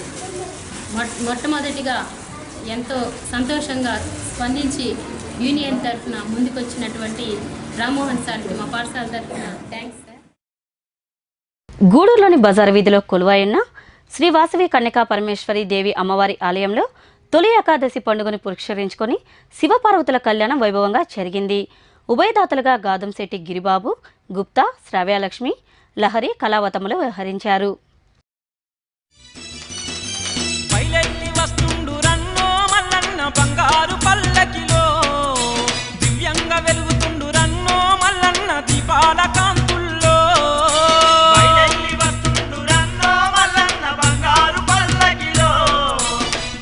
మొట్టమొదటిగా ఎంతో సంతోషంగా స్పందించి యూనియన్ తరఫున ముందుకొచ్చినటువంటి రామ్మోహన్ సార్కి మా పాఠశాల తరఫున థ్యాంక్స్ సార్. గూడూరులోని బజారు వీధిలో కొలువైన శ్రీ వాసవి కన్యకా పరమేశ్వరి దేవి అమ్మవారి ఆలయంలో తొలి ఏకాదశి పండుగను పురస్కరించుకొని శివపార్వతుల కళ్యాణం వైభవంగా జరిగింది. ఉభయదాతలుగా గాదంశెట్టి గిరిబాబు, గుప్తా, శ్రావ్యలక్ష్మి, లహరి కళావతములు వ్యవహరించారు. బంగారు పల్లకిలో దివ్యంగా వెలుగుతుండు రన్నో మల్లన్న దీపాల కాంతుల్లో వస్తుండు రన్నో మల్లన్న బంగారు పల్లకిలో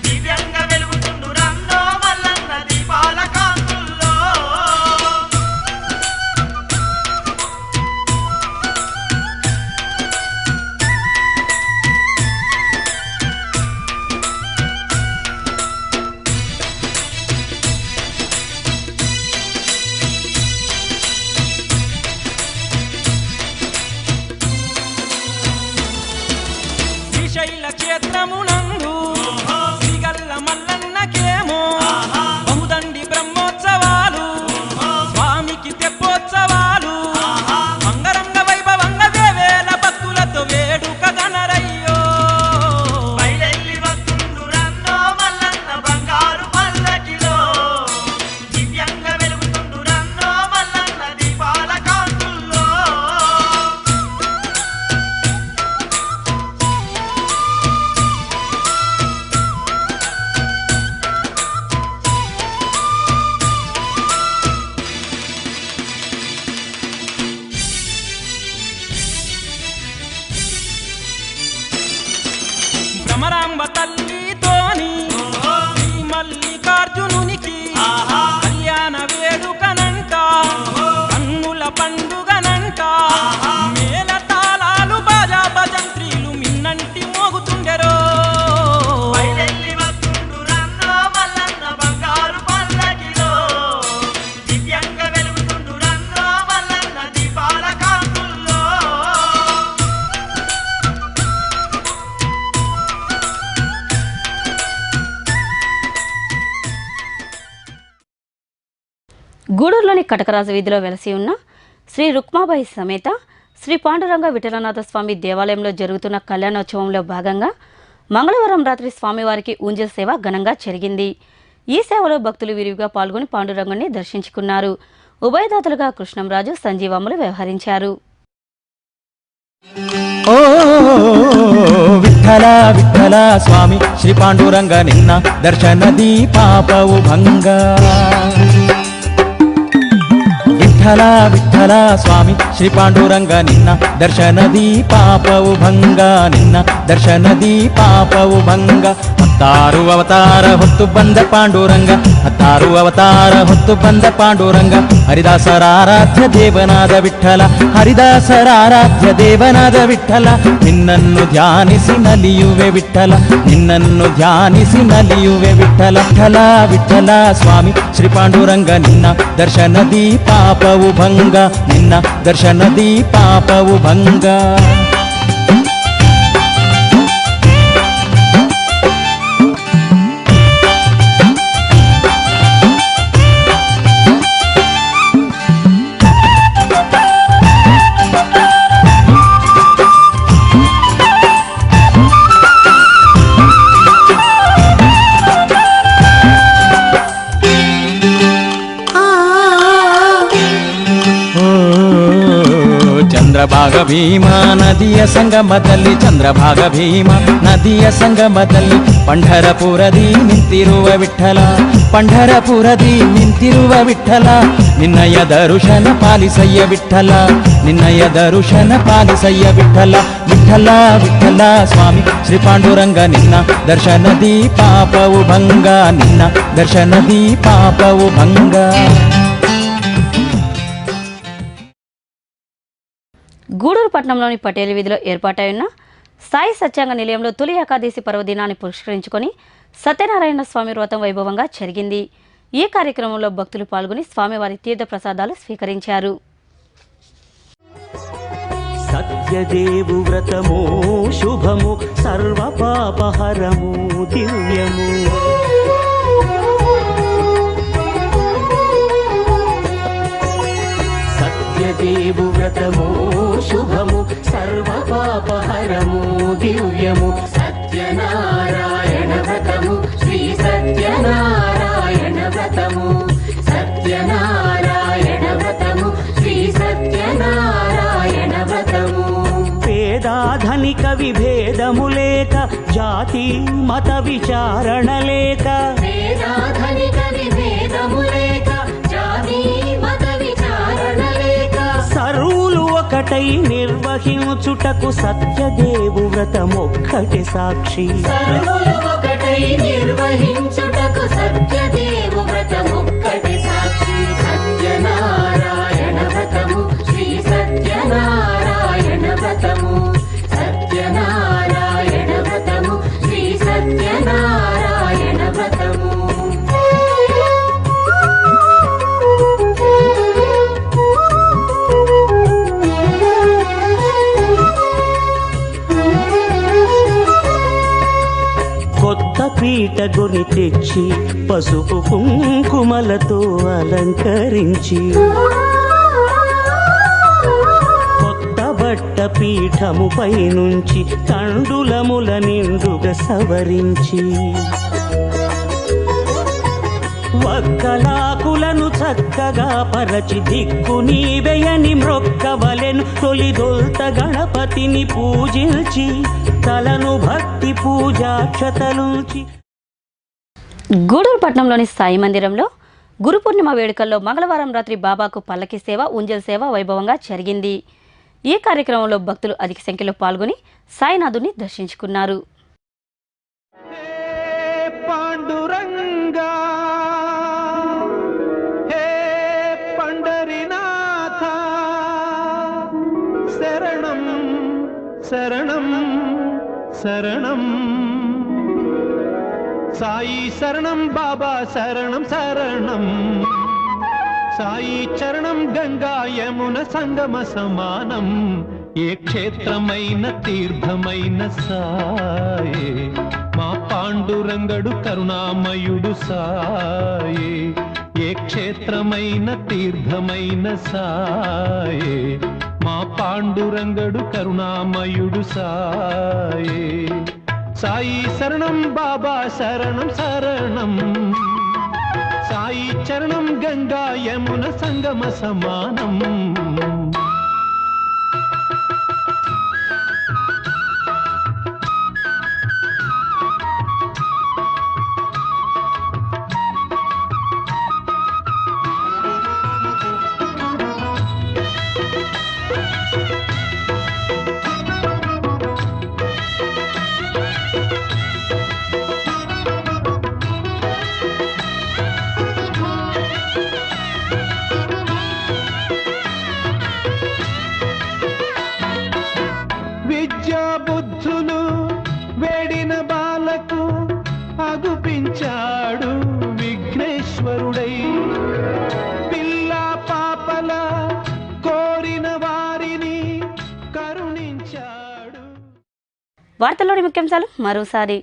దివ్యంగా వెలుగుతుండు రన్నో మల్లన్న దీపాల కాంతుల్లో శ్రీశైల క్షేత్రమునందు శ్రీగల్ల మల్లన్నకేమో బహుదండి బ్రహ్మోత్సవాలు, స్వామికి తెప్పోత్సవాలు, అంగరంగ వైభవంగా వేవేల భక్తులతో వేడుక గణరయ్యో. బయలెల్లి వస్తుండు రన్నో మల్లన్న బంగారు పల్లకిలో దివ్యంగా వెలుగుతుండు రన్నో మల్లన్న దీపాల కాంతుల్లో భ్రమరాంబ తల్లితోని శ్రీ మల్లికార్జునునికి కళ్యాణ వేడుకనంట కన్నుల పండుగనంట మేళ తాళాలు బాజా భజంత్రీలు మిన్నంటి మోగుతుండెరో గూడూరులోని కటకరాజు వీధిలో వెలసి ఉన్న శ్రీ రుక్మాబాయి సమేత శ్రీ పాండురంగ విఠలనాథ స్వామి దేవాలయంలో జరుగుతున్న కళ్యాణోత్సవంలో భాగంగా మంగళవారం రాత్రి స్వామివారికి ఊంజల్ సేవ ఘనంగా జరిగింది. ఈ సేవలో భక్తులు విరివిగా పాల్గొని పాండురంగుని దర్శించుకున్నారు. ఉభయదాతలుగా కృష్ణంరాజు, సంజీవమ్ములు వ్యవహరించారు. ఓ విఠల విఠల స్వామి శ్రీ పాండురంగ నిన్న దర్శనది పాపవు భంగ. విఠల విఠల స్వామి శ్రీ పాండురంగ నిన్న దర్శనది పాపవు ಭಂಗ ನಿನ್ನ ದರ್ಶನದಿ ಪಾಪವು ಭಂಗ. 16 ಅವತಾರ ಹೊತ್ತು ಬಂದ ಪಾಂಡುರಂಗ, 16 ಅವತಾರ ಹೊತ್ತು ಬಂದ ಪಾಂಡುರಂಗ. ಹರಿದಾಸರ ಆರಾಧ್ಯ ದೇವನಾದ ವಿಠಲ, ಹರಿದಾಸರ ಆರಾಧ್ಯ ದೇವನಾದ ವಿಠಲ. ನಿನ್ನನ್ನು ಧ್ಯಾನಿಸಿ ನಲಿಯುವೆ ವಿಠಲ, ನಿನ್ನನ್ನು ಧ್ಯಾನಿಸಿ ನಲಿಯುವೆ ವಿಠಲ. ವಿಠಲ ವಿಠಲ ಸ್ವಾಮಿ ಶ್ರೀ ಪಾಂಡುರಂಗ ನಿನ್ನ ದರ್ಶನದಿ ಪಾಪವು ಭಂಗ, ನಿನ್ನ ದರ್ಶನದಿ ಪಾಪವು ಭಂಗ. ಚಂದ್ರಭಾಗ ಭೀಮ ನದಿಯ ಸಂಗಮದಲ್ಲಿ, ಚಂದ್ರಭಾಗ ಭೀಮ ನದಿಯ ಸಂಗಮದಲ್ಲಿ ಪಂಢರಪುರದಿ ನಿಂತಿರುವ ವಿಠಲ, ಪಂಢರಪುರದಿ ನಿಂತಿರುವ ವಿಠಲ. ನಿನ್ನಯ ದರುಶನ ಪಾಲಿಸಯ್ಯ ವಿಠಲ, ನಿನ್ನಯ ದರುಶನ ಪಾಲಿಸಯ್ಯ ವಿಠಲ. ವಿಠಲ ವಿಠಲ ಸ್ವಾಮಿ ಶ್ರೀ ಪಾಂಡುರಂಗ ನಿನ್ನ ದರ್ಶನದಿ ಪಾಪವು ಭಂಗ, ನಿನ್ನ ದರ್ಶನದಿ ಪಾಪವು ಭಂಗ. గూడూరు పట్టణంలోని పటేల్ వీధిలో ఏర్పాటై ఉన్న సాయి సత్యాంగ నిలయంలో తొలి ఏకాదశి పర్వదినాన్ని పురస్కరించుకొని సత్యనారాయణ స్వామి వ్రతం వైభవంగా జరిగింది. ఈ కార్యక్రమంలో భక్తులు పాల్గొని స్వామివారి తీర్థ ప్రసాదాలు స్వీకరించారు. సత్యదేవు వ్రతము శుభము, సర్వ పాపహరము దివ్యము. సత్యదేవు వ్రతము శుభము, సర్వ పాపహరము దివ్యము. సత్యనారాయణ వ్రతము, శ్రీ సత్యనారాయణ వ్రతము. సత్యనారాయణ వ్రతము, శ్రీ సత్యనారాయణ వ్రతము. పేదాధనిక విభేదము లేక, జాతి మత విచారణ లేక. పేదాధనిక విభేదము లేక, జాతి మత విచారణ లేక. సర్వులు ఒకటై నిర్వహించుటకు సత్యదేవు వ్రతమొక్కటి సాక్షి. సర్వులు ఒకటై నిర్వహించుటకు సత్యదేవు వ్రతమొక్కటి సాక్షి. సత్యనారాయణ వ్రతము, శ్రీ సత్యనారాయణ వ్రతము. సత్యనారాయణ వ్రతము, శ్రీ సత్యనారాయణ వ్రతము. కొత్త పీట కొని తెచ్చి పసుపు కుంకుమలతో అలంకరించి, కొత్త బట్ట పీఠముపై నుంచి తండులముల నిండుగా సవరించి, వక్కలాకులను చక్కగా పరచి దిక్కు నీవెయని మ్రొక్కవలెను. తొలిదొల్త గణపతిని పూజించి తలను భక్తి పూజాక్షతలుంచి. గూడూరు పట్టణంలోని సాయి మందిరంలో గురు పూర్ణిమ వేడుకల్లో మంగళవారం రాత్రి బాబాకు పల్లకి సేవ, ఊంజల్ సేవ వైభవంగా జరిగింది. ఈ కార్యక్రమంలో భక్తులు అధిక సంఖ్యలో పాల్గొని సాయినాథుని దర్శించుకున్నారు. శరణం శరణం సాయి శరణం బాబా శరణం శరణం సాయి చరణం గంగా యమున సంగమ సమానం ఏ క్షేత్రమైన తీర్థమైన సాయే మా పాండురంగడు కరుణామయుడు సాయే ఏ క్షేత్రమైన తీర్థమైన సాయే మా పాండురంగడు కరుణామయుడు సాయే సాయి శరణం బాబా శరణం శరణం సాయి చరణం గంగా యమున సంగమ సమానం బుద్ధులు వేడిన బాలకు అగుపించాడు విఘ్నేశ్వరుడై పిల్ల పాపల కోరిన వారిని కరుణించాడు. వార్తల్లోని ముఖ్యాంశాలు మరోసారి.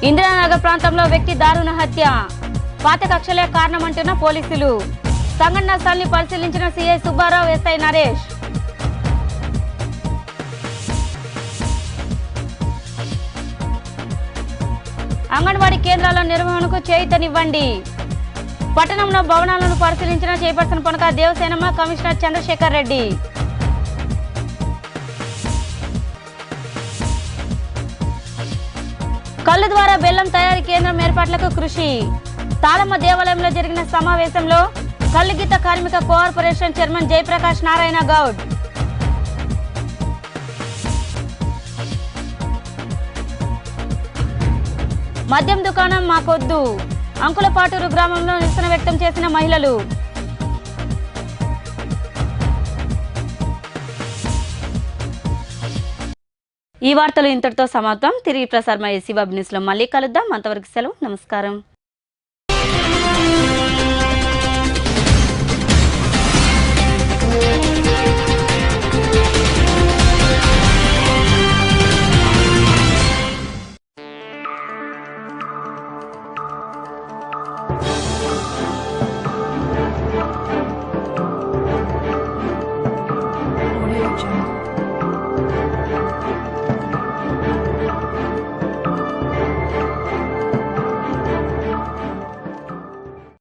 ఇందిరానగర్ ప్రాంతంలో వ్యక్తి దారుణ హత్య, పాత కక్షలే కారణమంటున్న పోలీసులు. సంఘటనా స్థలాన్ని పరిశీలించిన సిఐ సుబ్బారావు, ఎస్ఐ నరేష్. అంగన్వాడీ కేంద్రాల నిర్వహణకు చేయూతనివ్వండి. పట్టణంలో భవనాలను పరిశీలించిన చైర్పర్సన్ పొనక దేవసేనమ్మ, కమిషనర్ చంద్రశేఖర్ రెడ్డి. కళ్ళు ద్వారా బెల్లం తయారీ కేంద్రం ఏర్పాట్లకు కృషి. తాళమ్మ దేవాలయంలో జరిగిన సమావేశంలో కల్లుగీత కార్మిక కోఆర్పొరేషన్ చైర్మన్ జయప్రకాష్ నారాయణ గౌడ్. మద్యం దుకాణం మాకొద్దు, అంకులపాటూరు గ్రామంలో నిరసన వ్యక్తం చేసిన మహిళలు. ఈ వార్తలు ఇంతటితో సమాప్తం. తిరిగి ప్రసారమయ్యే శివాబ్ న్యూస్ లో మళ్ళీ కలుద్దాం. అంతవరకు సెలవు, నమస్కారం. Audio Jungle.